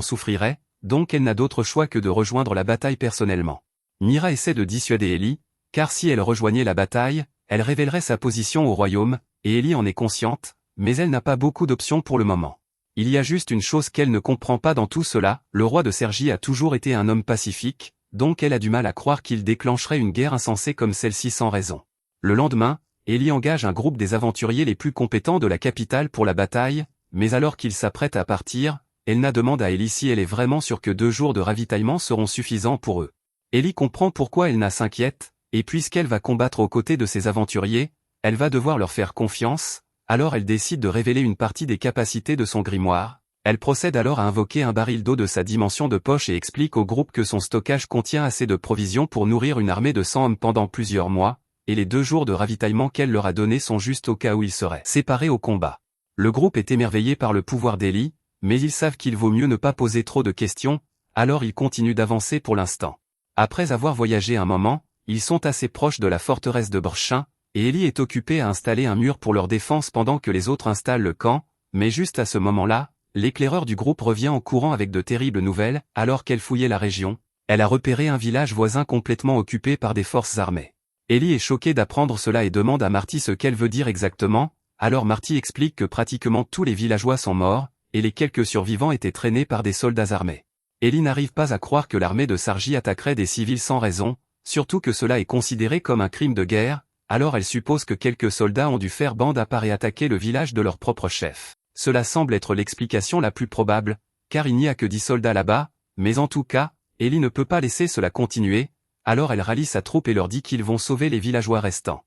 souffriraient, donc elle n'a d'autre choix que de rejoindre la bataille personnellement. Mira essaie de dissuader Ellie, car si elle rejoignait la bataille, elle révélerait sa position au royaume, et Ellie en est consciente, mais elle n'a pas beaucoup d'options pour le moment. Il y a juste une chose qu'elle ne comprend pas dans tout cela, le roi de Sargi a toujours été un homme pacifique, donc elle a du mal à croire qu'il déclencherait une guerre insensée comme celle-ci sans raison. Le lendemain, Ellie engage un groupe des aventuriers les plus compétents de la capitale pour la bataille, mais alors qu'ils s'apprêtent à partir, Elna demande à Ellie si elle est vraiment sûre que 2 jours de ravitaillement seront suffisants pour eux. Ellie comprend pourquoi Elna s'inquiète, et puisqu'elle va combattre aux côtés de ces aventuriers, elle va devoir leur faire confiance, alors elle décide de révéler une partie des capacités de son grimoire. Elle procède alors à invoquer un baril d'eau de sa dimension de poche et explique au groupe que son stockage contient assez de provisions pour nourrir une armée de 100 hommes pendant plusieurs mois, et les 2 jours de ravitaillement qu'elle leur a donnés sont juste au cas où ils seraient séparés au combat. Le groupe est émerveillé par le pouvoir d'Ellie, mais ils savent qu'il vaut mieux ne pas poser trop de questions, alors ils continuent d'avancer pour l'instant. Après avoir voyagé un moment, ils sont assez proches de la forteresse de Brechamp, et Ellie est occupée à installer un mur pour leur défense pendant que les autres installent le camp, mais juste à ce moment-là, l'éclaireur du groupe revient en courant avec de terribles nouvelles. Alors qu'elle fouillait la région, elle a repéré un village voisin complètement occupé par des forces armées. Ellie est choquée d'apprendre cela et demande à Marty ce qu'elle veut dire exactement, alors Marty explique que pratiquement tous les villageois sont morts, et les quelques survivants étaient traînés par des soldats armés. Ellie n'arrive pas à croire que l'armée de Sargi attaquerait des civils sans raison, surtout que cela est considéré comme un crime de guerre, alors elle suppose que quelques soldats ont dû faire bande à part et attaquer le village de leur propre chef. Cela semble être l'explication la plus probable, car il n'y a que 10 soldats là-bas, mais en tout cas, Ellie ne peut pas laisser cela continuer, alors elle rallie sa troupe et leur dit qu'ils vont sauver les villageois restants.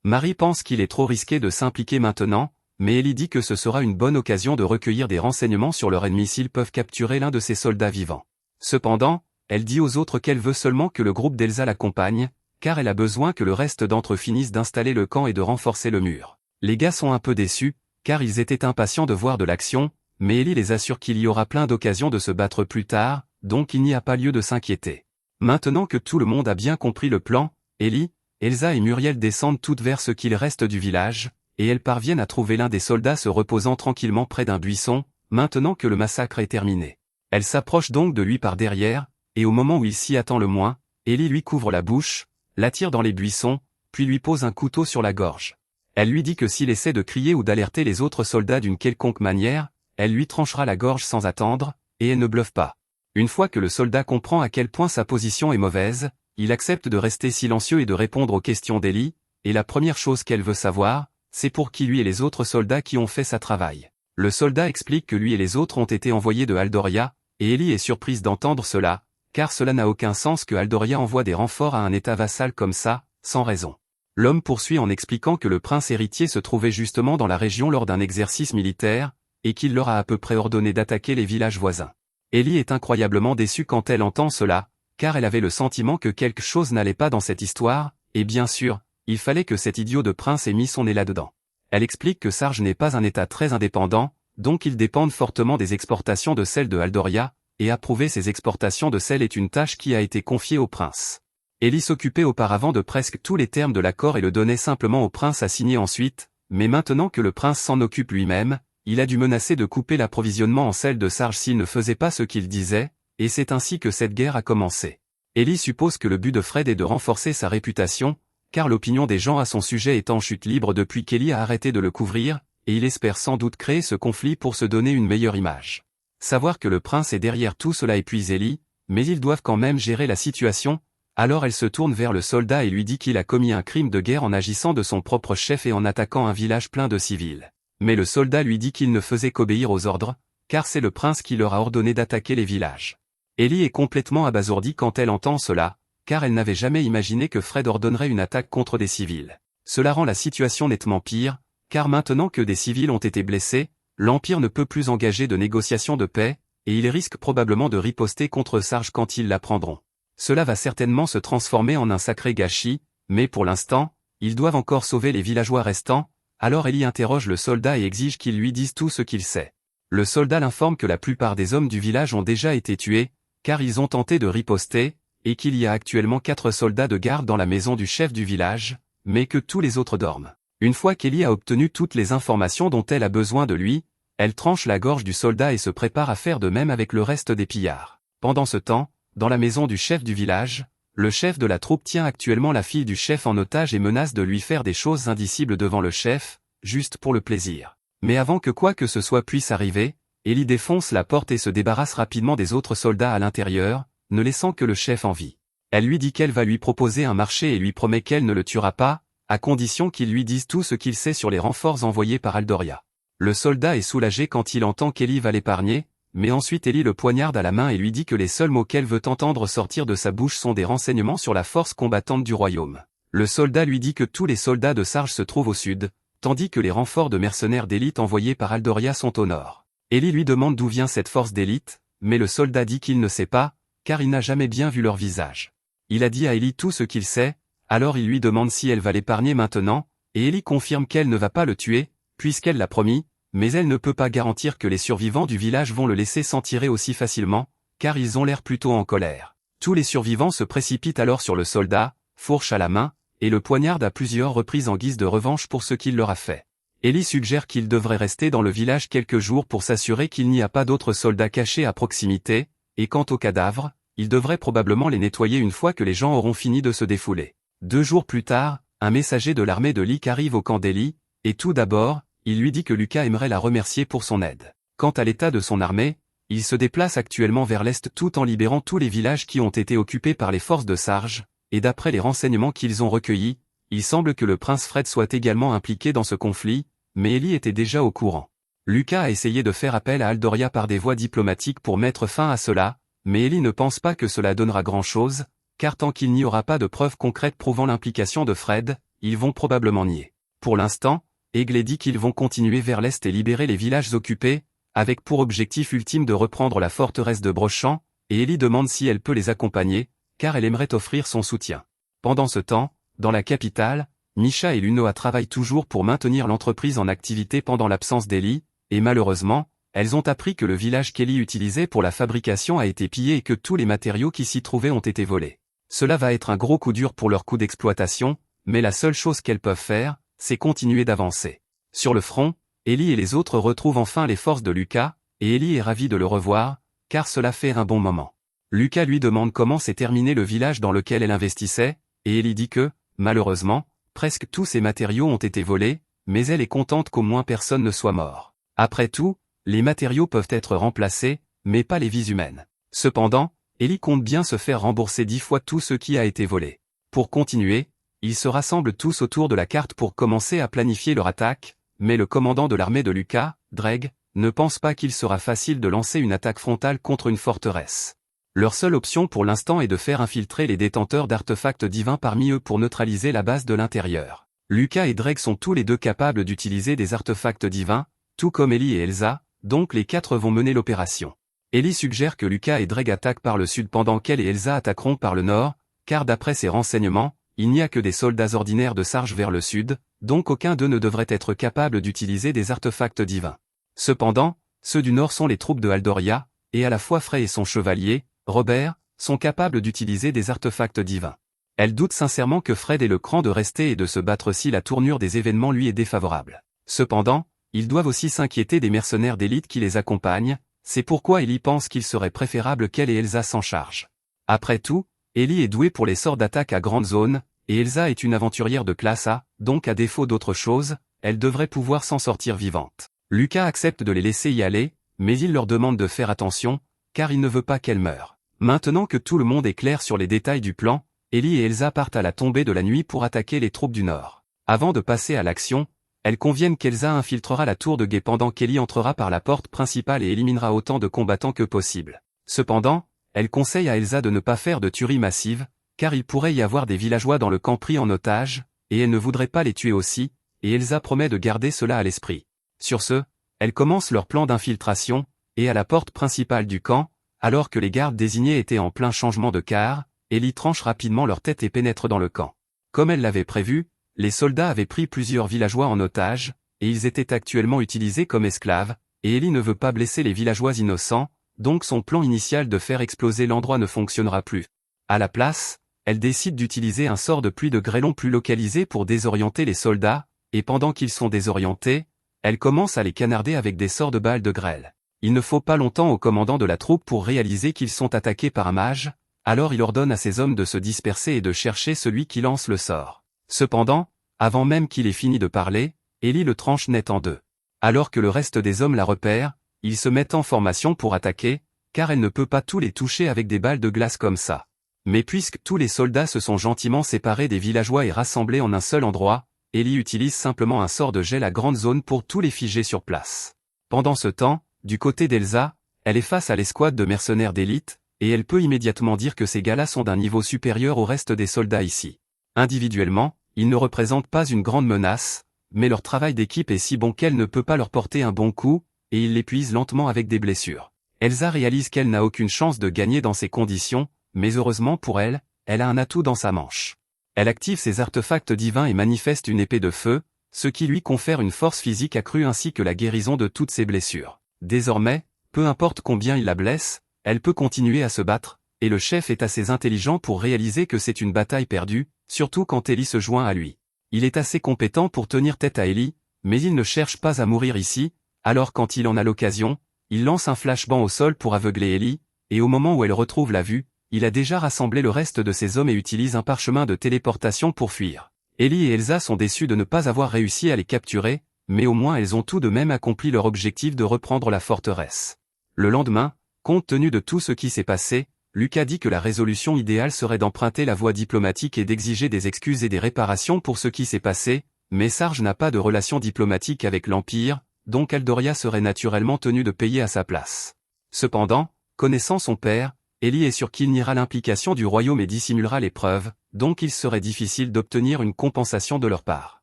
Marie pense qu'il est trop risqué de s'impliquer maintenant, mais Ellie dit que ce sera une bonne occasion de recueillir des renseignements sur leur ennemi s'ils peuvent capturer l'un de ces soldats vivants. Cependant, elle dit aux autres qu'elle veut seulement que le groupe d'Elsa l'accompagne, car elle a besoin que le reste d'entre eux finissent d'installer le camp et de renforcer le mur. Les gars sont un peu déçus, car ils étaient impatients de voir de l'action, mais Ellie les assure qu'il y aura plein d'occasions de se battre plus tard, donc il n'y a pas lieu de s'inquiéter. Maintenant que tout le monde a bien compris le plan, Ellie, Elsa et Muriel descendent toutes vers ce qu'il reste du village, et elles parviennent à trouver l'un des soldats se reposant tranquillement près d'un buisson, maintenant que le massacre est terminé. Elle s'approche donc de lui par derrière, et au moment où il s'y attend le moins, Ellie lui couvre la bouche, l'attire dans les buissons, puis lui pose un couteau sur la gorge. Elle lui dit que s'il essaie de crier ou d'alerter les autres soldats d'une quelconque manière, elle lui tranchera la gorge sans attendre, et elle ne bluffe pas. Une fois que le soldat comprend à quel point sa position est mauvaise, il accepte de rester silencieux et de répondre aux questions d'Ellie, et la première chose qu'elle veut savoir, c'est pour qui lui et les autres soldats qui ont fait sa travail. Le soldat explique que lui et les autres ont été envoyés de Aldoria, et Ellie est surprise d'entendre cela, car cela n'a aucun sens que Aldoria envoie des renforts à un état vassal comme ça, sans raison. L'homme poursuit en expliquant que le prince héritier se trouvait justement dans la région lors d'un exercice militaire, et qu'il leur a à peu près ordonné d'attaquer les villages voisins. Ellie est incroyablement déçue quand elle entend cela, car elle avait le sentiment que quelque chose n'allait pas dans cette histoire, et bien sûr, il fallait que cet idiot de prince ait mis son nez là-dedans. Elle explique que Sarge n'est pas un état très indépendant, donc ils dépendent fortement des exportations de sel de Aldoria, et approuver ces exportations de sel est une tâche qui a été confiée au prince. Ellie s'occupait auparavant de presque tous les termes de l'accord et le donnait simplement au prince à signer ensuite, mais maintenant que le prince s'en occupe lui-même, il a dû menacer de couper l'approvisionnement en sel de Sarge s'il ne faisait pas ce qu'il disait, et c'est ainsi que cette guerre a commencé. Ellie suppose que le but de Fred est de renforcer sa réputation, car l'opinion des gens à son sujet est en chute libre depuis qu'Ellie a arrêté de le couvrir, et il espère sans doute créer ce conflit pour se donner une meilleure image. Savoir que le prince est derrière tout cela épuise Ellie, mais ils doivent quand même gérer la situation, alors elle se tourne vers le soldat et lui dit qu'il a commis un crime de guerre en agissant de son propre chef et en attaquant un village plein de civils. Mais le soldat lui dit qu'il ne faisait qu'obéir aux ordres, car c'est le prince qui leur a ordonné d'attaquer les villages. Ellie est complètement abasourdie quand elle entend cela, car elle n'avait jamais imaginé que Fred ordonnerait une attaque contre des civils. Cela rend la situation nettement pire, car maintenant que des civils ont été blessés, l'Empire ne peut plus engager de négociations de paix, et ils risquent probablement de riposter contre Sarge quand ils l'apprendront. Cela va certainement se transformer en un sacré gâchis, mais pour l'instant, ils doivent encore sauver les villageois restants, alors Ellie interroge le soldat et exige qu'il lui dise tout ce qu'il sait. Le soldat l'informe que la plupart des hommes du village ont déjà été tués, car ils ont tenté de riposter, et qu'il y a actuellement 4 soldats de garde dans la maison du chef du village, mais que tous les autres dorment. Une fois qu'Ellie a obtenu toutes les informations dont elle a besoin de lui, elle tranche la gorge du soldat et se prépare à faire de même avec le reste des pillards. Pendant ce temps, dans la maison du chef du village, le chef de la troupe tient actuellement la fille du chef en otage et menace de lui faire des choses indicibles devant le chef, juste pour le plaisir. Mais avant que quoi que ce soit puisse arriver, Ellie défonce la porte et se débarrasse rapidement des autres soldats à l'intérieur, ne laissant que le chef en vie. Elle lui dit qu'elle va lui proposer un marché et lui promet qu'elle ne le tuera pas, à condition qu'il lui dise tout ce qu'il sait sur les renforts envoyés par Aldoria. Le soldat est soulagé quand il entend qu'Ellie va l'épargner, mais ensuite Ellie le poignarde à la main et lui dit que les seuls mots qu'elle veut entendre sortir de sa bouche sont des renseignements sur la force combattante du royaume. Le soldat lui dit que tous les soldats de Sarge se trouvent au sud, tandis que les renforts de mercenaires d'élite envoyés par Aldoria sont au nord. Ellie lui demande d'où vient cette force d'élite, mais le soldat dit qu'il ne sait pas, car il n'a jamais bien vu leur visage. Il a dit à Ellie tout ce qu'il sait, alors il lui demande si elle va l'épargner maintenant, et Ellie confirme qu'elle ne va pas le tuer, puisqu'elle l'a promis, mais elle ne peut pas garantir que les survivants du village vont le laisser s'en tirer aussi facilement, car ils ont l'air plutôt en colère. Tous les survivants se précipitent alors sur le soldat, fourche à la main, et le poignardent à plusieurs reprises en guise de revanche pour ce qu'il leur a fait. Ellie suggère qu'il devrait rester dans le village quelques jours pour s'assurer qu'il n'y a pas d'autres soldats cachés à proximité, et quant aux cadavres, il devrait probablement les nettoyer une fois que les gens auront fini de se défouler. 2 jours plus tard, un messager de l'armée de Lick arrive au camp d'Ellie, et tout d'abord, il lui dit que Lucas aimerait la remercier pour son aide. Quant à l'état de son armée, il se déplace actuellement vers l'est tout en libérant tous les villages qui ont été occupés par les forces de Sarge, et d'après les renseignements qu'ils ont recueillis, il semble que le prince Fred soit également impliqué dans ce conflit, mais Ellie était déjà au courant. Lucas a essayé de faire appel à Aldoria par des voies diplomatiques pour mettre fin à cela, mais Ellie ne pense pas que cela donnera grand-chose, car tant qu'il n'y aura pas de preuves concrètes prouvant l'implication de Fred, ils vont probablement nier. Pour l'instant, Egle dit qu'ils vont continuer vers l'est et libérer les villages occupés, avec pour objectif ultime de reprendre la forteresse de Brochamp, et Ellie demande si elle peut les accompagner, car elle aimerait offrir son soutien. Pendant ce temps, dans la capitale, Misha et Lunoa travaillent toujours pour maintenir l'entreprise en activité pendant l'absence d'Ellie, et malheureusement, elles ont appris que le village qu'Ellie utilisait pour la fabrication a été pillé et que tous les matériaux qui s'y trouvaient ont été volés. Cela va être un gros coup dur pour leur coût d'exploitation, mais la seule chose qu'elles peuvent faire, c'est continuer d'avancer. Sur le front, Ellie et les autres retrouvent enfin les forces de Lucas, et Ellie est ravie de le revoir, car cela fait un bon moment. Lucas lui demande comment s'est terminé le village dans lequel elle investissait, et Ellie dit que, malheureusement, presque tous ces matériaux ont été volés, mais elle est contente qu'au moins personne ne soit mort. Après tout, les matériaux peuvent être remplacés, mais pas les vies humaines. Cependant, Ellie compte bien se faire rembourser 10 fois tout ce qui a été volé. Pour continuer, ils se rassemblent tous autour de la carte pour commencer à planifier leur attaque, mais le commandant de l'armée de Lucas, Dreg, ne pense pas qu'il sera facile de lancer une attaque frontale contre une forteresse. Leur seule option pour l'instant est de faire infiltrer les détenteurs d'artefacts divins parmi eux pour neutraliser la base de l'intérieur. Lucas et Drake sont tous les deux capables d'utiliser des artefacts divins, tout comme Ellie et Elsa, donc les quatre vont mener l'opération. Ellie suggère que Lucas et Drake attaquent par le sud pendant qu'elle et Elsa attaqueront par le nord, car d'après ses renseignements, il n'y a que des soldats ordinaires de Sarge vers le sud, donc aucun d'eux ne devrait être capable d'utiliser des artefacts divins. Cependant, ceux du nord sont les troupes de Haldoria, et à la fois Frey et son chevalier, Robert, sont capables d'utiliser des artefacts divins. Elle doute sincèrement que Fred ait le cran de rester et de se battre si la tournure des événements lui est défavorable. Cependant, ils doivent aussi s'inquiéter des mercenaires d'élite qui les accompagnent, c'est pourquoi Ellie pense qu'il serait préférable qu'elle et Elsa s'en chargent. Après tout, Ellie est douée pour les sorts d'attaque à grande zone, et Elsa est une aventurière de classe A, donc à défaut d'autre chose, elle devrait pouvoir s'en sortir vivante. Lucas accepte de les laisser y aller, mais il leur demande de faire attention, car il ne veut pas qu'elles meurent. Maintenant que tout le monde est clair sur les détails du plan, Ellie et Elsa partent à la tombée de la nuit pour attaquer les troupes du Nord. Avant de passer à l'action, elles conviennent qu'Elsa infiltrera la tour de guet pendant qu'Ellie entrera par la porte principale et éliminera autant de combattants que possible. Cependant, elle conseille à Elsa de ne pas faire de tuerie massive, car il pourrait y avoir des villageois dans le camp pris en otage, et elle ne voudrait pas les tuer aussi, et Elsa promet de garder cela à l'esprit. Sur ce, elles commencent leur plan d'infiltration, et à la porte principale du camp, alors que les gardes désignés étaient en plein changement de quart, Ellie tranche rapidement leur tête et pénètre dans le camp. Comme elle l'avait prévu, les soldats avaient pris plusieurs villageois en otage, et ils étaient actuellement utilisés comme esclaves, et Ellie ne veut pas blesser les villageois innocents, donc son plan initial de faire exploser l'endroit ne fonctionnera plus. À la place, elle décide d'utiliser un sort de pluie de grêlons plus localisé pour désorienter les soldats, et pendant qu'ils sont désorientés, elle commence à les canarder avec des sorts de balles de grêle. Il ne faut pas longtemps au commandant de la troupe pour réaliser qu'ils sont attaqués par un mage, alors il ordonne à ses hommes de se disperser et de chercher celui qui lance le sort. Cependant, avant même qu'il ait fini de parler, Ellie le tranche net en deux. Alors que le reste des hommes la repèrent, ils se mettent en formation pour attaquer, car elle ne peut pas tous les toucher avec des balles de glace comme ça. Mais puisque tous les soldats se sont gentiment séparés des villageois et rassemblés en un seul endroit, Ellie utilise simplement un sort de gel à grande zone pour tous les figer sur place. Pendant ce temps, du côté d'Elsa, elle est face à l'escouade de mercenaires d'élite, et elle peut immédiatement dire que ces gars-là sont d'un niveau supérieur au reste des soldats ici. Individuellement, ils ne représentent pas une grande menace, mais leur travail d'équipe est si bon qu'elle ne peut pas leur porter un bon coup, et ils l'épuisent lentement avec des blessures. Elsa réalise qu'elle n'a aucune chance de gagner dans ces conditions, mais heureusement pour elle, elle a un atout dans sa manche. Elle active ses artefacts divins et manifeste une épée de feu, ce qui lui confère une force physique accrue ainsi que la guérison de toutes ses blessures. Désormais, peu importe combien il la blesse, elle peut continuer à se battre, et le chef est assez intelligent pour réaliser que c'est une bataille perdue, surtout quand Ellie se joint à lui. Il est assez compétent pour tenir tête à Ellie, mais il ne cherche pas à mourir ici, alors quand il en a l'occasion, il lance un flashbang au sol pour aveugler Ellie, et au moment où elle retrouve la vue, il a déjà rassemblé le reste de ses hommes et utilise un parchemin de téléportation pour fuir. Ellie et Elsa sont déçus de ne pas avoir réussi à les capturer, mais au moins elles ont tout de même accompli leur objectif de reprendre la forteresse. Le lendemain, compte tenu de tout ce qui s'est passé, Lucas dit que la résolution idéale serait d'emprunter la voie diplomatique et d'exiger des excuses et des réparations pour ce qui s'est passé, mais Sarge n'a pas de relation diplomatique avec l'Empire, donc Haldoria serait naturellement tenue de payer à sa place. Cependant, connaissant son père, Ellie est sûre qu'il niera l'implication du royaume et dissimulera les preuves, donc il serait difficile d'obtenir une compensation de leur part.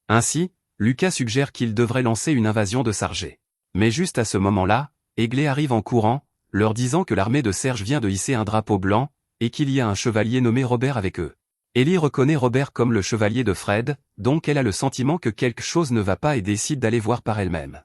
Ainsi, Lucas suggère qu'il devrait lancer une invasion de Sargé. Mais juste à ce moment-là, Eglé arrive en courant, leur disant que l'armée de Serge vient de hisser un drapeau blanc, et qu'il y a un chevalier nommé Robert avec eux. Ellie reconnaît Robert comme le chevalier de Fred, donc elle a le sentiment que quelque chose ne va pas et décide d'aller voir par elle-même.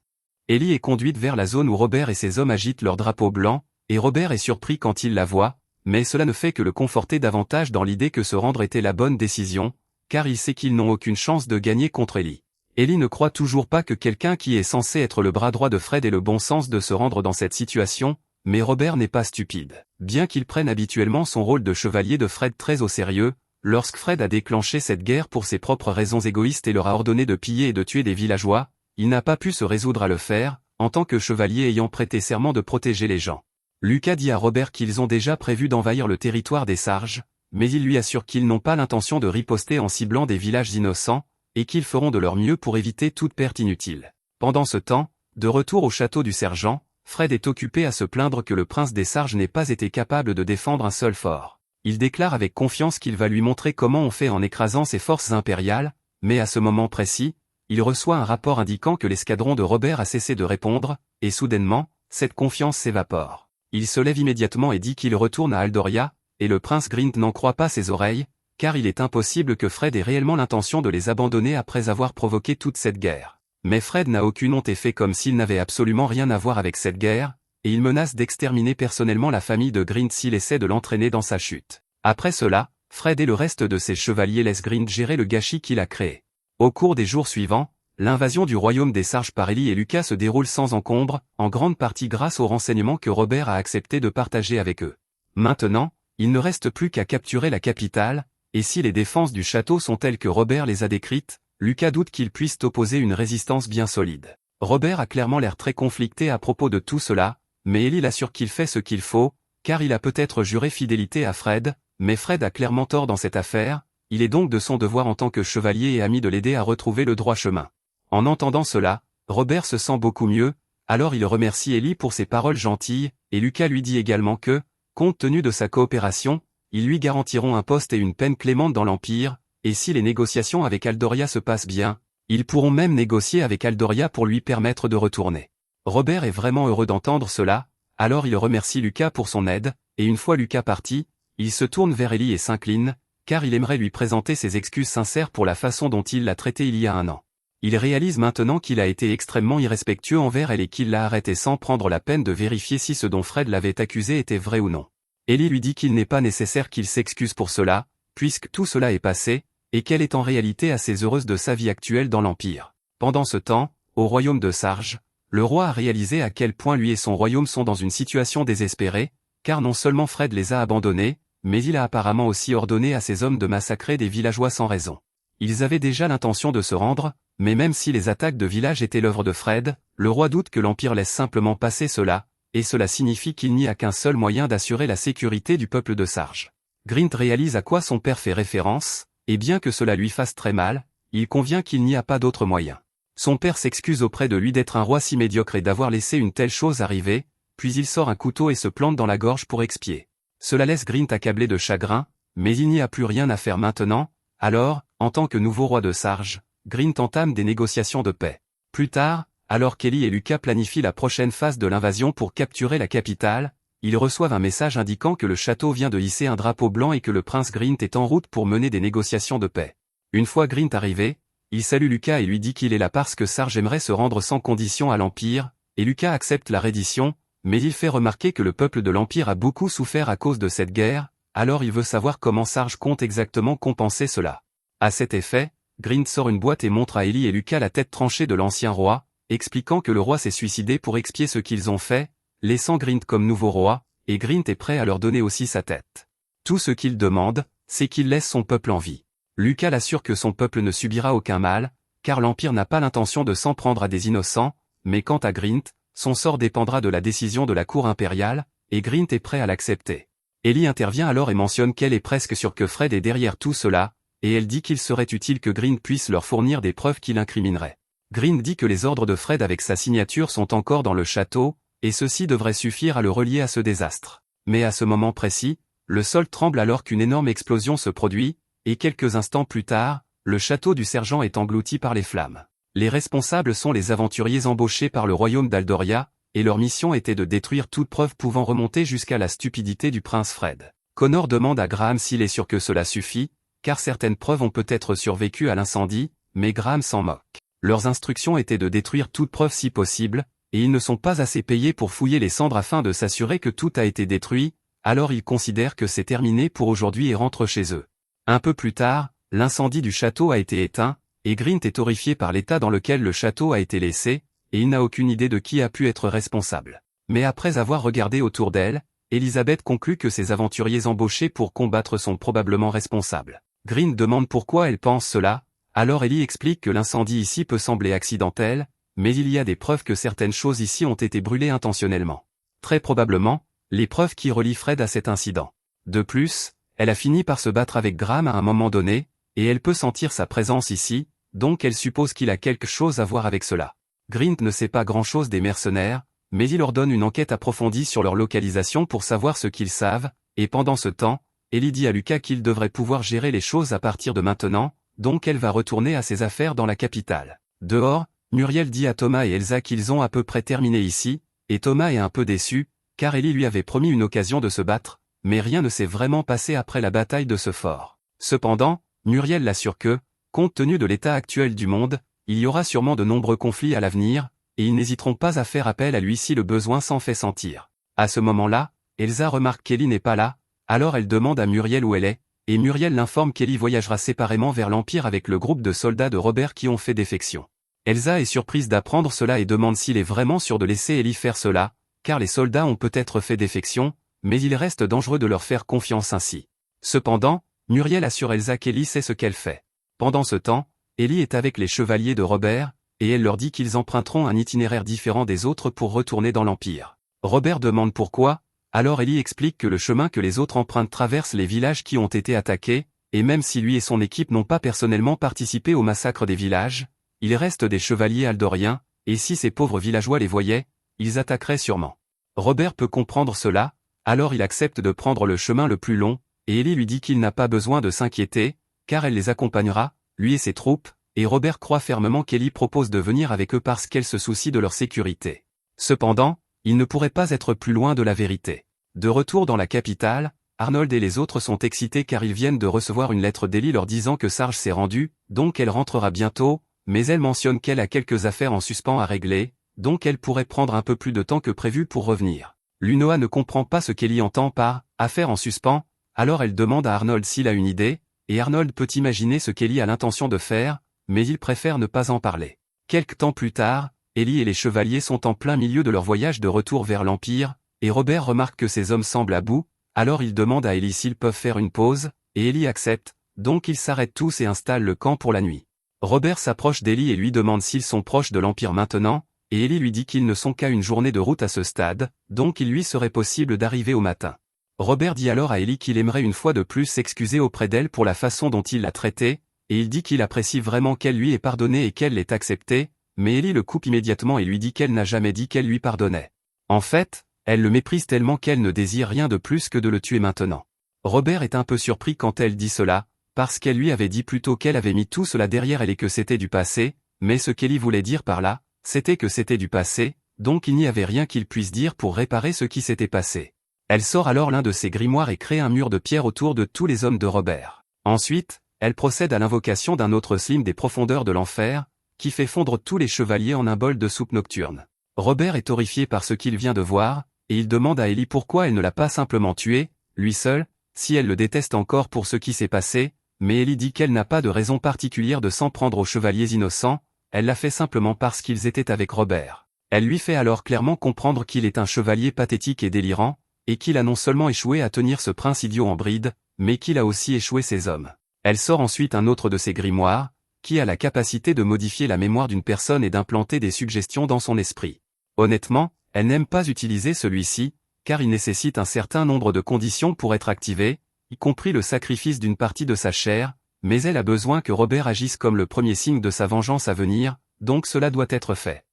Ellie est conduite vers la zone où Robert et ses hommes agitent leur drapeau blanc, et Robert est surpris quand il la voit, mais cela ne fait que le conforter davantage dans l'idée que se rendre était la bonne décision, car il sait qu'ils n'ont aucune chance de gagner contre Ellie. Ellie ne croit toujours pas que quelqu'un qui est censé être le bras droit de Fred ait le bon sens de se rendre dans cette situation, mais Robert n'est pas stupide. Bien qu'il prenne habituellement son rôle de chevalier de Fred très au sérieux, lorsque Fred a déclenché cette guerre pour ses propres raisons égoïstes et leur a ordonné de piller et de tuer des villageois, il n'a pas pu se résoudre à le faire, en tant que chevalier ayant prêté serment de protéger les gens. Lucas dit à Robert qu'ils ont déjà prévu d'envahir le territoire des Sarges, mais il lui assure qu'ils n'ont pas l'intention de riposter en ciblant des villages innocents, et qu'ils feront de leur mieux pour éviter toute perte inutile. Pendant ce temps, De retour au château du sergent, Fred est occupé à se plaindre que le prince des Sarges n'ait pas été capable de défendre un seul fort. Il déclare avec confiance qu'il va lui montrer comment on fait en écrasant ses forces impériales, mais à ce moment précis, il reçoit un rapport indiquant que l'escadron de Robert a cessé de répondre, et soudainement, cette confiance s'évapore. Il se lève immédiatement et dit qu'il retourne à Aldoria, et le prince Grint n'en croit pas ses oreilles, car il est impossible que Fred ait réellement l'intention de les abandonner après avoir provoqué toute cette guerre. Mais Fred n'a aucune honte et fait comme s'il n'avait absolument rien à voir avec cette guerre, et il menace d'exterminer personnellement la famille de Grint s'il essaie de l'entraîner dans sa chute. Après cela, Fred et le reste de ses chevaliers laissent Grint gérer le gâchis qu'il a créé. Au cours des jours suivants, l'invasion du royaume des Sarges par Élie et Lucas se déroule sans encombre, en grande partie grâce aux renseignements que Robert a accepté de partager avec eux. Maintenant, il ne reste plus qu'à capturer la capitale, et si les défenses du château sont telles que Robert les a décrites, Lucas doute qu'il puisse opposer une résistance bien solide. Robert a clairement l'air très conflicté à propos de tout cela, mais Élie l'assure qu'il fait ce qu'il faut, car il a peut-être juré fidélité à Fred, mais Fred a clairement tort dans cette affaire, il est donc de son devoir en tant que chevalier et ami de l'aider à retrouver le droit chemin. En entendant cela, Robert se sent beaucoup mieux, alors il remercie Élie pour ses paroles gentilles, et Lucas lui dit également que, compte tenu de sa coopération, ils lui garantiront un poste et une peine clémente dans l'Empire, et si les négociations avec Aldoria se passent bien, ils pourront même négocier avec Aldoria pour lui permettre de retourner. Robert est vraiment heureux d'entendre cela, alors il remercie Lucas pour son aide, et une fois Lucas parti, il se tourne vers Élie et s'incline, car il aimerait lui présenter ses excuses sincères pour la façon dont il l'a traité il y a un an. Il réalise maintenant qu'il a été extrêmement irrespectueux envers elle et qu'il l'a arrêté sans prendre la peine de vérifier si ce dont Fred l'avait accusé était vrai ou non. Élie lui dit qu'il n'est pas nécessaire qu'il s'excuse pour cela, puisque tout cela est passé, et qu'elle est en réalité assez heureuse de sa vie actuelle dans l'Empire. Pendant ce temps, au royaume de Sarge, le roi a réalisé à quel point lui et son royaume sont dans une situation désespérée, car non seulement Fred les a abandonnés, mais il a apparemment aussi ordonné à ses hommes de massacrer des villageois sans raison. Ils avaient déjà l'intention de se rendre, mais même si les attaques de villages étaient l'œuvre de Fred, le roi doute que l'Empire laisse simplement passer cela, et cela signifie qu'il n'y a qu'un seul moyen d'assurer la sécurité du peuple de Sarge. Grint réalise à quoi son père fait référence, et bien que cela lui fasse très mal, il convient qu'il n'y a pas d'autre moyen. Son père s'excuse auprès de lui d'être un roi si médiocre et d'avoir laissé une telle chose arriver, puis il sort un couteau et se plante dans la gorge pour expier. Cela laisse Grint accablé de chagrin, mais il n'y a plus rien à faire maintenant, alors, en tant que nouveau roi de Sarge, Grint entame des négociations de paix. Plus tard, alors qu'Élie et Lucas planifient la prochaine phase de l'invasion pour capturer la capitale, ils reçoivent un message indiquant que le château vient de hisser un drapeau blanc et que le prince Grint est en route pour mener des négociations de paix. Une fois Grint arrivé, il salue Lucas et lui dit qu'il est là parce que Sarge aimerait se rendre sans condition à l'Empire, et Lucas accepte la reddition, mais il fait remarquer que le peuple de l'Empire a beaucoup souffert à cause de cette guerre, alors il veut savoir comment Sarge compte exactement compenser cela. À cet effet, Grint sort une boîte et montre à Élie et Lucas la tête tranchée de l'ancien roi, expliquant que le roi s'est suicidé pour expier ce qu'ils ont fait, laissant Grint comme nouveau roi, et Grint est prêt à leur donner aussi sa tête. Tout ce qu'il demande, c'est qu'il laisse son peuple en vie. Lucas l'assure que son peuple ne subira aucun mal, car l'Empire n'a pas l'intention de s'en prendre à des innocents, mais quant à Grint, son sort dépendra de la décision de la cour impériale, et Grint est prêt à l'accepter. Élie intervient alors et mentionne qu'elle est presque sûre que Fred est derrière tout cela, et elle dit qu'il serait utile que Grint puisse leur fournir des preuves qui l'incrimineraient. Grint dit que les ordres de Fred avec sa signature sont encore dans le château, et ceci devrait suffire à le relier à ce désastre. Mais à ce moment précis, le sol tremble alors qu'une énorme explosion se produit, et quelques instants plus tard, le château du sergent est englouti par les flammes. Les responsables sont les aventuriers embauchés par le royaume d'Aldoria, et leur mission était de détruire toute preuve pouvant remonter jusqu'à la stupidité du prince Fred. Connor demande à Graham s'il est sûr que cela suffit, car certaines preuves ont peut-être survécu à l'incendie, mais Graham s'en moque. Leurs instructions étaient de détruire toute preuve si possible, et ils ne sont pas assez payés pour fouiller les cendres afin de s'assurer que tout a été détruit, alors ils considèrent que c'est terminé pour aujourd'hui et rentrent chez eux. Un peu plus tard, l'incendie du château a été éteint, et Grint est horrifié par l'état dans lequel le château a été laissé, et il n'a aucune idée de qui a pu être responsable. Mais après avoir regardé autour d'elle, Elisabeth conclut que ces aventuriers embauchés pour combattre sont probablement responsables. Grint demande pourquoi elle pense cela, alors Ellie explique que l'incendie ici peut sembler accidentel, mais il y a des preuves que certaines choses ici ont été brûlées intentionnellement. Très probablement, les preuves qui relient Fred à cet incident. De plus, elle a fini par se battre avec Graham à un moment donné, et elle peut sentir sa présence ici, donc elle suppose qu'il a quelque chose à voir avec cela. Grint ne sait pas grand-chose des mercenaires, mais il ordonne une enquête approfondie sur leur localisation pour savoir ce qu'ils savent, et pendant ce temps, Ellie dit à Lucas qu'il devrait pouvoir gérer les choses à partir de maintenant, donc elle va retourner à ses affaires dans la capitale. Dehors, Muriel dit à Thomas et Elsa qu'ils ont à peu près terminé ici, et Thomas est un peu déçu, car Ellie lui avait promis une occasion de se battre, mais rien ne s'est vraiment passé après la bataille de ce fort. Cependant, Muriel l'assure que, compte tenu de l'état actuel du monde, il y aura sûrement de nombreux conflits à l'avenir, et ils n'hésiteront pas à faire appel à lui si le besoin s'en fait sentir. À ce moment-là, Elsa remarque qu'Ellie n'est pas là, alors elle demande à Muriel où elle est, et Muriel l'informe qu'Ellie voyagera séparément vers l'Empire avec le groupe de soldats de Robert qui ont fait défection. Elsa est surprise d'apprendre cela et demande s'il est vraiment sûr de laisser Ellie faire cela, car les soldats ont peut-être fait défection, mais il reste dangereux de leur faire confiance ainsi. Cependant, Muriel assure Elsa qu'Ellie sait ce qu'elle fait. Pendant ce temps, Ellie est avec les chevaliers de Robert, et elle leur dit qu'ils emprunteront un itinéraire différent des autres pour retourner dans l'Empire. Robert demande pourquoi, alors Ellie explique que le chemin que les autres empruntent traverse les villages qui ont été attaqués, et même si lui et son équipe n'ont pas personnellement participé au massacre des villages, il reste des chevaliers aldoriens, et si ces pauvres villageois les voyaient, ils attaqueraient sûrement. Robert peut comprendre cela, alors il accepte de prendre le chemin le plus long, et Ellie lui dit qu'il n'a pas besoin de s'inquiéter, car elle les accompagnera, lui et ses troupes, et Robert croit fermement qu'Ellie propose de venir avec eux parce qu'elle se soucie de leur sécurité. Cependant, il ne pourrait pas être plus loin de la vérité. De retour dans la capitale, Arnold et les autres sont excités car ils viennent de recevoir une lettre d'Ellie leur disant que Sarge s'est rendu, donc elle rentrera bientôt, mais elle mentionne qu'elle a quelques affaires en suspens à régler, donc elle pourrait prendre un peu plus de temps que prévu pour revenir. Lunoa ne comprend pas ce qu'Ellie entend par « affaires en suspens », alors elle demande à Arnold s'il a une idée, et Arnold peut imaginer ce qu'Ellie a l'intention de faire, mais il préfère ne pas en parler. Quelque temps plus tard, Ellie et les chevaliers sont en plein milieu de leur voyage de retour vers l'Empire, et Robert remarque que ces hommes semblent à bout, alors il demande à Ellie s'ils peuvent faire une pause, et Ellie accepte, donc ils s'arrêtent tous et installent le camp pour la nuit. Robert s'approche d'Ellie et lui demande s'ils sont proches de l'Empire maintenant, et Ellie lui dit qu'ils ne sont qu'à une journée de route à ce stade, donc il lui serait possible d'arriver au matin. Robert dit alors à Ellie qu'il aimerait une fois de plus s'excuser auprès d'elle pour la façon dont il l'a traitée, et il dit qu'il apprécie vraiment qu'elle lui ait pardonné et qu'elle l'ait accepté, mais Ellie le coupe immédiatement et lui dit qu'elle n'a jamais dit qu'elle lui pardonnait. En fait, elle le méprise tellement qu'elle ne désire rien de plus que de le tuer maintenant. Robert est un peu surpris quand elle dit cela, parce qu'elle lui avait dit plutôt qu'elle avait mis tout cela derrière elle et que c'était du passé, mais ce qu'Ellie voulait dire par là, c'était que c'était du passé, donc il n'y avait rien qu'il puisse dire pour réparer ce qui s'était passé. Elle sort alors l'un de ses grimoires et crée un mur de pierre autour de tous les hommes de Robert. Ensuite, elle procède à l'invocation d'un autre slim des profondeurs de l'enfer, qui fait fondre tous les chevaliers en un bol de soupe nocturne. Robert est horrifié par ce qu'il vient de voir, et il demande à Ellie pourquoi elle ne l'a pas simplement tué, lui seul, si elle le déteste encore pour ce qui s'est passé, mais Ellie dit qu'elle n'a pas de raison particulière de s'en prendre aux chevaliers innocents, elle l'a fait simplement parce qu'ils étaient avec Robert. Elle lui fait alors clairement comprendre qu'il est un chevalier pathétique et délirant, et qu'il a non seulement échoué à tenir ce prince idiot en bride, mais qu'il a aussi échoué ses hommes. Elle sort ensuite un autre de ses grimoires, qui a la capacité de modifier la mémoire d'une personne et d'implanter des suggestions dans son esprit. Honnêtement, elle n'aime pas utiliser celui-ci, car il nécessite un certain nombre de conditions pour être activé, y compris le sacrifice d'une partie de sa chair, mais elle a besoin que Robert agisse comme le premier signe de sa vengeance à venir, donc cela doit être fait.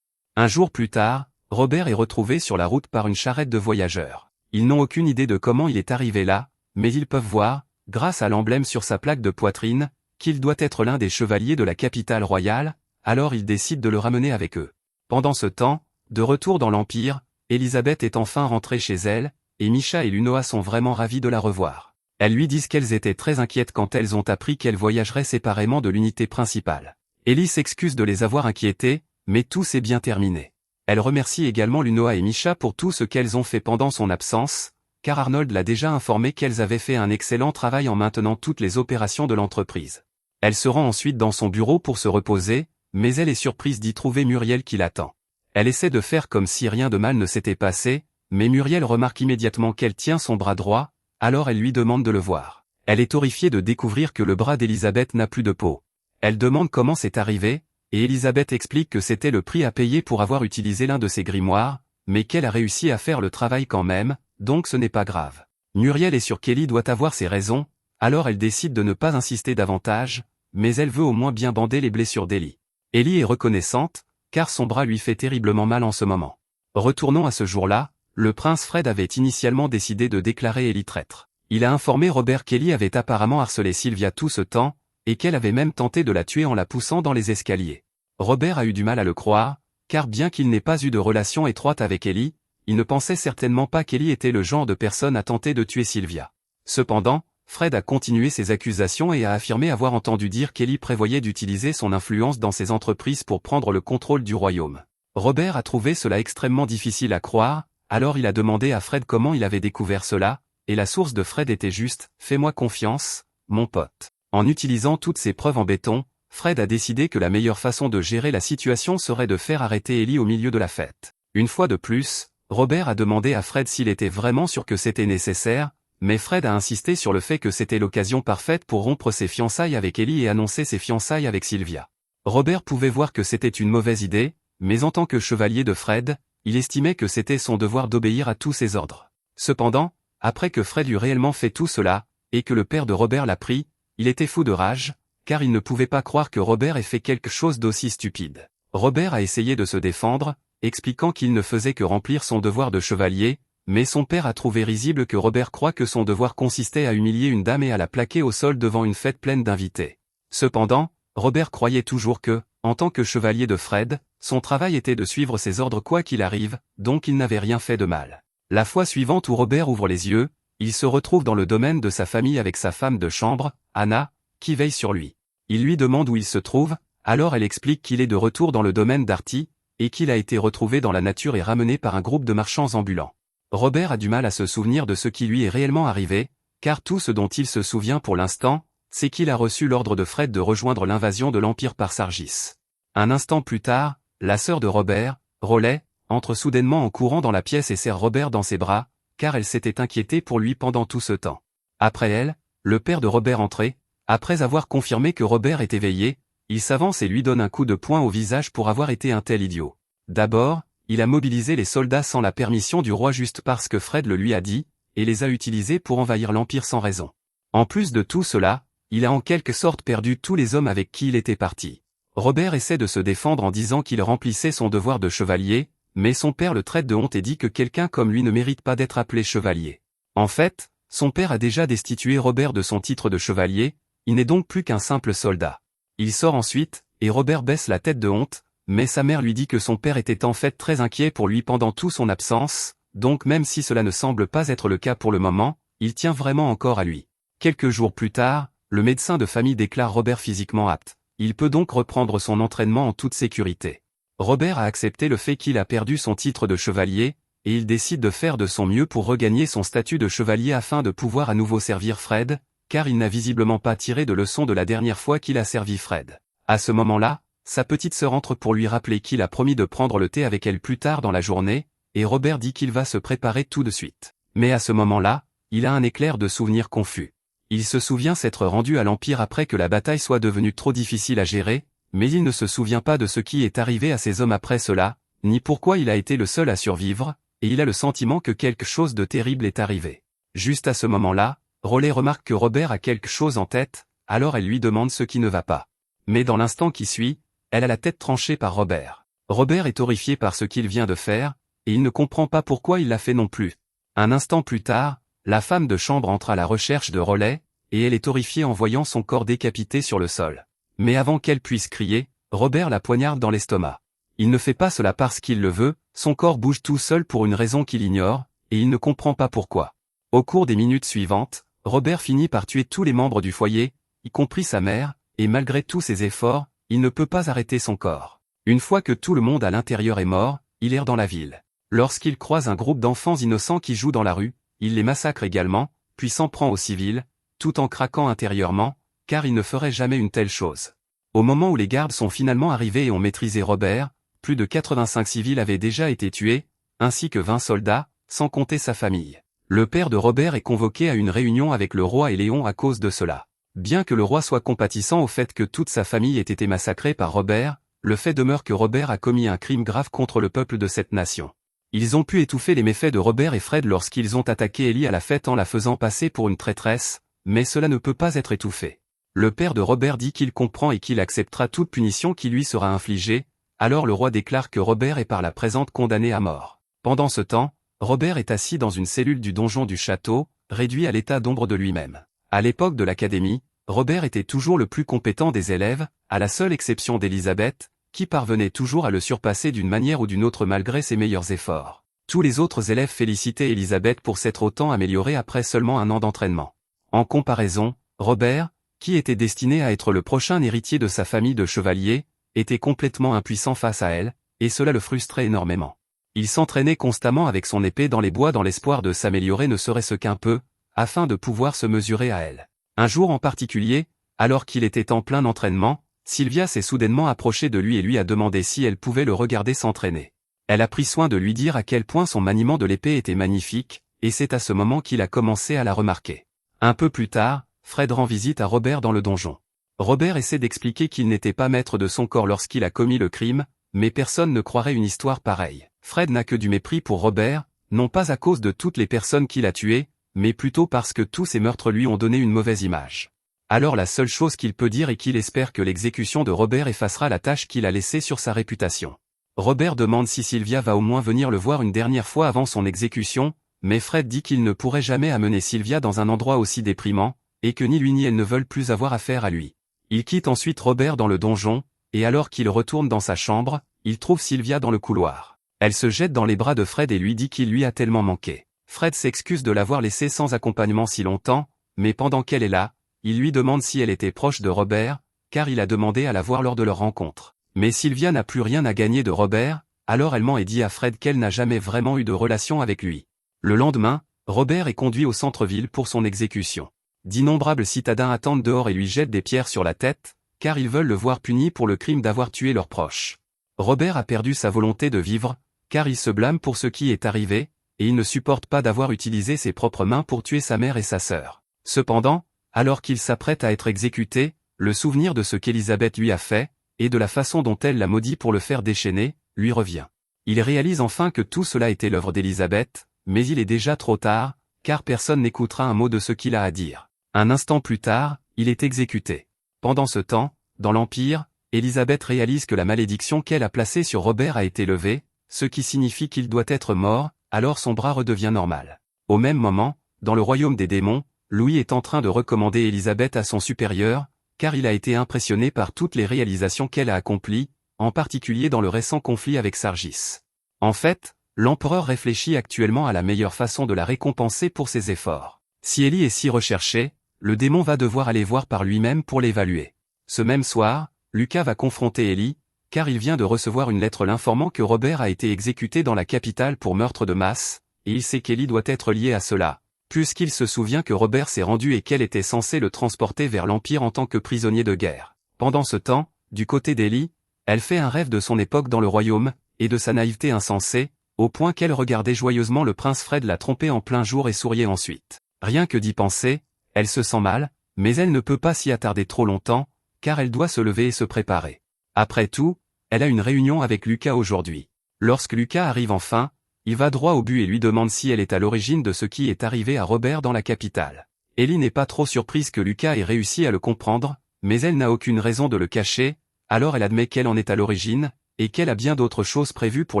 Un jour plus tard, Robert est retrouvé sur la route par une charrette de voyageurs. Ils n'ont aucune idée de comment il est arrivé là, mais ils peuvent voir, grâce à l'emblème sur sa plaque de poitrine, qu'il doit être l'un des chevaliers de la capitale royale, alors ils décident de le ramener avec eux. Pendant ce temps, de retour dans l'Empire, Elisabeth est enfin rentrée chez elle, et Misha et Lunoa sont vraiment ravis de la revoir. Elles lui disent qu'elles étaient très inquiètes quand elles ont appris qu'elles voyageraient séparément de l'unité principale. Ellie s'excuse de les avoir inquiétées, mais tout s'est bien terminé. Elle remercie également Lunoa et Misha pour tout ce qu'elles ont fait pendant son absence, car Arnold l'a déjà informé qu'elles avaient fait un excellent travail en maintenant toutes les opérations de l'entreprise. Elle se rend ensuite dans son bureau pour se reposer, mais elle est surprise d'y trouver Muriel qui l'attend. Elle essaie de faire comme si rien de mal ne s'était passé, mais Muriel remarque immédiatement qu'elle tient son bras droit, alors elle lui demande de le voir. Elle est horrifiée de découvrir que le bras d'Elisabeth n'a plus de peau. Elle demande comment c'est arrivé, et Elisabeth explique que c'était le prix à payer pour avoir utilisé l'un de ses grimoires, mais qu'elle a réussi à faire le travail quand même, donc ce n'est pas grave. Muriel est sûre qu'Ellie doit avoir ses raisons, alors elle décide de ne pas insister davantage, mais elle veut au moins bien bander les blessures d'Ellie. Ellie est reconnaissante, car son bras lui fait terriblement mal en ce moment. Retournons à ce jour-là, le prince Fred avait initialement décidé de déclarer Ellie traître. Il a informé Robert qu'Ellie avait apparemment harcelé Sylvia tout ce temps, et qu'elle avait même tenté de la tuer en la poussant dans les escaliers. Robert a eu du mal à le croire, car bien qu'il n'ait pas eu de relation étroite avec Ellie, il ne pensait certainement pas qu'Ellie était le genre de personne à tenter de tuer Sylvia. Cependant, Fred a continué ses accusations et a affirmé avoir entendu dire qu'Ellie prévoyait d'utiliser son influence dans ses entreprises pour prendre le contrôle du royaume. Robert a trouvé cela extrêmement difficile à croire, alors il a demandé à Fred comment il avait découvert cela, et la source de Fred était juste « Fais-moi confiance, mon pote ». En utilisant toutes ces preuves en béton, Fred a décidé que la meilleure façon de gérer la situation serait de faire arrêter Ellie au milieu de la fête. Une fois de plus, Robert a demandé à Fred s'il était vraiment sûr que c'était nécessaire, mais Fred a insisté sur le fait que c'était l'occasion parfaite pour rompre ses fiançailles avec Ellie et annoncer ses fiançailles avec Sylvia. Robert pouvait voir que c'était une mauvaise idée, mais en tant que chevalier de Fred, il estimait que c'était son devoir d'obéir à tous ses ordres. Cependant, après que Fred eut réellement fait tout cela, et que le père de Robert l'a pris, il était fou de rage, car il ne pouvait pas croire que Robert ait fait quelque chose d'aussi stupide. Robert a essayé de se défendre, expliquant qu'il ne faisait que remplir son devoir de chevalier, mais son père a trouvé risible que Robert croit que son devoir consistait à humilier une dame et à la plaquer au sol devant une fête pleine d'invités. Cependant, Robert croyait toujours que, en tant que chevalier de Fred, son travail était de suivre ses ordres quoi qu'il arrive, donc il n'avait rien fait de mal. La fois suivante où Robert ouvre les yeux, il se retrouve dans le domaine de sa famille avec sa femme de chambre, Anna, qui veille sur lui. Il lui demande où il se trouve, alors elle explique qu'il est de retour dans le domaine d'Artie, et qu'il a été retrouvé dans la nature et ramené par un groupe de marchands ambulants. Robert a du mal à se souvenir de ce qui lui est réellement arrivé, car tout ce dont il se souvient pour l'instant, c'est qu'il a reçu l'ordre de Fred de rejoindre l'invasion de l'Empire par Sargis. Un instant plus tard, la sœur de Robert, Roley, entre soudainement en courant dans la pièce et serre Robert dans ses bras, car elle s'était inquiétée pour lui pendant tout ce temps. Après elle, le père de Robert entrait, après avoir confirmé que Robert était éveillé, il s'avance et lui donne un coup de poing au visage pour avoir été un tel idiot. D'abord, il a mobilisé les soldats sans la permission du roi juste parce que Fred le lui a dit, et les a utilisés pour envahir l'Empire sans raison. En plus de tout cela, il a en quelque sorte perdu tous les hommes avec qui il était parti. Robert essaie de se défendre en disant qu'il remplissait son devoir de chevalier, mais son père le traite de honte et dit que quelqu'un comme lui ne mérite pas d'être appelé chevalier. En fait, son père a déjà destitué Robert de son titre de chevalier, il n'est donc plus qu'un simple soldat. Il sort ensuite, et Robert baisse la tête de honte, mais sa mère lui dit que son père était en fait très inquiet pour lui pendant toute son absence, donc même si cela ne semble pas être le cas pour le moment, il tient vraiment encore à lui. Quelques jours plus tard, le médecin de famille déclare Robert physiquement apte. Il peut donc reprendre son entraînement en toute sécurité. Robert a accepté le fait qu'il a perdu son titre de chevalier, et il décide de faire de son mieux pour regagner son statut de chevalier afin de pouvoir à nouveau servir Fred, car il n'a visiblement pas tiré de leçon de la dernière fois qu'il a servi Fred. À ce moment-là, sa petite sœur entre pour lui rappeler qu'il a promis de prendre le thé avec elle plus tard dans la journée, et Robert dit qu'il va se préparer tout de suite. Mais à ce moment-là, il a un éclair de souvenir confus. Il se souvient s'être rendu à l'Empire après que la bataille soit devenue trop difficile à gérer, mais il ne se souvient pas de ce qui est arrivé à ses hommes après cela, ni pourquoi il a été le seul à survivre, et il a le sentiment que quelque chose de terrible est arrivé. Juste à ce moment-là, Roley remarque que Robert a quelque chose en tête, alors elle lui demande ce qui ne va pas. Mais dans l'instant qui suit, elle a la tête tranchée par Robert. Robert est horrifié par ce qu'il vient de faire, et il ne comprend pas pourquoi il l'a fait non plus. Un instant plus tard, la femme de chambre entre à la recherche de Roley, et elle est horrifiée en voyant son corps décapité sur le sol. Mais avant qu'elle puisse crier, Robert la poignarde dans l'estomac. Il ne fait pas cela parce qu'il le veut, son corps bouge tout seul pour une raison qu'il ignore, et il ne comprend pas pourquoi. Au cours des minutes suivantes, Robert finit par tuer tous les membres du foyer, y compris sa mère, et malgré tous ses efforts, il ne peut pas arrêter son corps. Une fois que tout le monde à l'intérieur est mort, il erre dans la ville. Lorsqu'il croise un groupe d'enfants innocents qui jouent dans la rue, il les massacre également, puis s'en prend aux civils, tout en craquant intérieurement, car il ne ferait jamais une telle chose. Au moment où les gardes sont finalement arrivés et ont maîtrisé Robert, plus de 85 civils avaient déjà été tués, ainsi que 20 soldats, sans compter sa famille. Le père de Robert est convoqué à une réunion avec le roi et Léon à cause de cela. Bien que le roi soit compatissant au fait que toute sa famille ait été massacrée par Robert, le fait demeure que Robert a commis un crime grave contre le peuple de cette nation. Ils ont pu étouffer les méfaits de Robert et Fred lorsqu'ils ont attaqué Ellie à la fête en la faisant passer pour une traîtresse, mais cela ne peut pas être étouffé. Le père de Robert dit qu'il comprend et qu'il acceptera toute punition qui lui sera infligée, Alors le roi déclare que Robert est par la présente condamné à mort. Pendant ce temps, Robert est assis dans une cellule du donjon du château, réduit à l'état d'ombre de lui-même. À l'époque de l'académie, Robert était toujours le plus compétent des élèves, à la seule exception d'Elisabeth, qui parvenait toujours à le surpasser d'une manière ou d'une autre malgré ses meilleurs efforts. Tous les autres élèves félicitaient Elisabeth pour s'être autant améliorée après seulement un an d'entraînement. En comparaison, Robert, qui était destiné à être le prochain héritier de sa famille de chevaliers, était complètement impuissant face à elle, et cela le frustrait énormément. Il s'entraînait constamment avec son épée dans les bois dans l'espoir de s'améliorer ne serait-ce qu'un peu, afin de pouvoir se mesurer à elle. Un jour en particulier, alors qu'il était en plein entraînement, Sylvia s'est soudainement approchée de lui et lui a demandé si elle pouvait le regarder s'entraîner. Elle a pris soin de lui dire à quel point son maniement de l'épée était magnifique, et c'est à ce moment qu'il a commencé à la remarquer. Un peu plus tard, Fred rend visite à Robert dans le donjon. Robert essaie d'expliquer qu'il n'était pas maître de son corps lorsqu'il a commis le crime, mais personne ne croirait une histoire pareille. Fred n'a que du mépris pour Robert, non pas à cause de toutes les personnes qu'il a tuées, mais plutôt parce que tous ces meurtres lui ont donné une mauvaise image. Alors la seule chose qu'il peut dire est qu'il espère que l'exécution de Robert effacera la tache qu'il a laissée sur sa réputation. Robert demande si Sylvia va au moins venir le voir une dernière fois avant son exécution, mais Fred dit qu'il ne pourrait jamais amener Sylvia dans un endroit aussi déprimant, et que ni lui ni elle ne veulent plus avoir affaire à lui. Il quitte ensuite Robert dans le donjon, et alors qu'il retourne dans sa chambre, il trouve Sylvia dans le couloir. Elle se jette dans les bras de Fred et lui dit qu'il lui a tellement manqué. Fred s'excuse de l'avoir laissée sans accompagnement si longtemps, mais pendant qu'elle est là, il lui demande si elle était proche de Robert, car il a demandé à la voir lors de leur rencontre. Mais Sylvia n'a plus rien à gagner de Robert, alors elle ment et dit à Fred qu'elle n'a jamais vraiment eu de relation avec lui. Le lendemain, Robert est conduit au centre-ville pour son exécution. D'innombrables citadins attendent dehors et lui jettent des pierres sur la tête, car ils veulent le voir puni pour le crime d'avoir tué leurs proches. Robert a perdu sa volonté de vivre, car il se blâme pour ce qui est arrivé, et il ne supporte pas d'avoir utilisé ses propres mains pour tuer sa mère et sa sœur. Cependant, alors qu'il s'apprête à être exécuté, le souvenir de ce qu'Elisabeth lui a fait, et de la façon dont elle l'a maudit pour le faire déchaîner, lui revient. Il réalise enfin que tout cela était l'œuvre d'Elisabeth, mais il est déjà trop tard, car personne n'écoutera un mot de ce qu'il a à dire. Un instant plus tard, il est exécuté. Pendant ce temps, dans l'Empire, Elisabeth réalise que la malédiction qu'elle a placée sur Robert a été levée, ce qui signifie qu'il doit être mort, alors son bras redevient normal. Au même moment, dans le royaume des démons, Louis est en train de recommander Elisabeth à son supérieur, car il a été impressionné par toutes les réalisations qu'elle a accomplies, en particulier dans le récent conflit avec Sargis. En fait, l'empereur réfléchit actuellement à la meilleure façon de la récompenser pour ses efforts. Si Ellie est si recherchée, le démon va devoir aller voir par lui-même pour l'évaluer. Ce même soir, Lucas va confronter Ellie, car il vient de recevoir une lettre l'informant que Robert a été exécuté dans la capitale pour meurtre de masse, et il sait qu'Ellie doit être liée à cela, puisqu'il se souvient que Robert s'est rendu et qu'elle était censée le transporter vers l'Empire en tant que prisonnier de guerre. Pendant ce temps, du côté d'Ellie, elle fait un rêve de son époque dans le royaume, et de sa naïveté insensée, au point qu'elle regardait joyeusement le prince Fred la tromper en plein jour et souriait ensuite. Rien que d'y penser, elle se sent mal, mais elle ne peut pas s'y attarder trop longtemps, car elle doit se lever et se préparer. Après tout, elle a une réunion avec Lucas aujourd'hui. Lorsque Lucas arrive enfin, il va droit au but et lui demande si elle est à l'origine de ce qui est arrivé à Robert dans la capitale. Ellie n'est pas trop surprise que Lucas ait réussi à le comprendre, mais elle n'a aucune raison de le cacher, alors elle admet qu'elle en est à l'origine, et qu'elle a bien d'autres choses prévues pour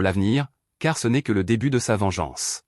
l'avenir, car ce n'est que le début de sa vengeance.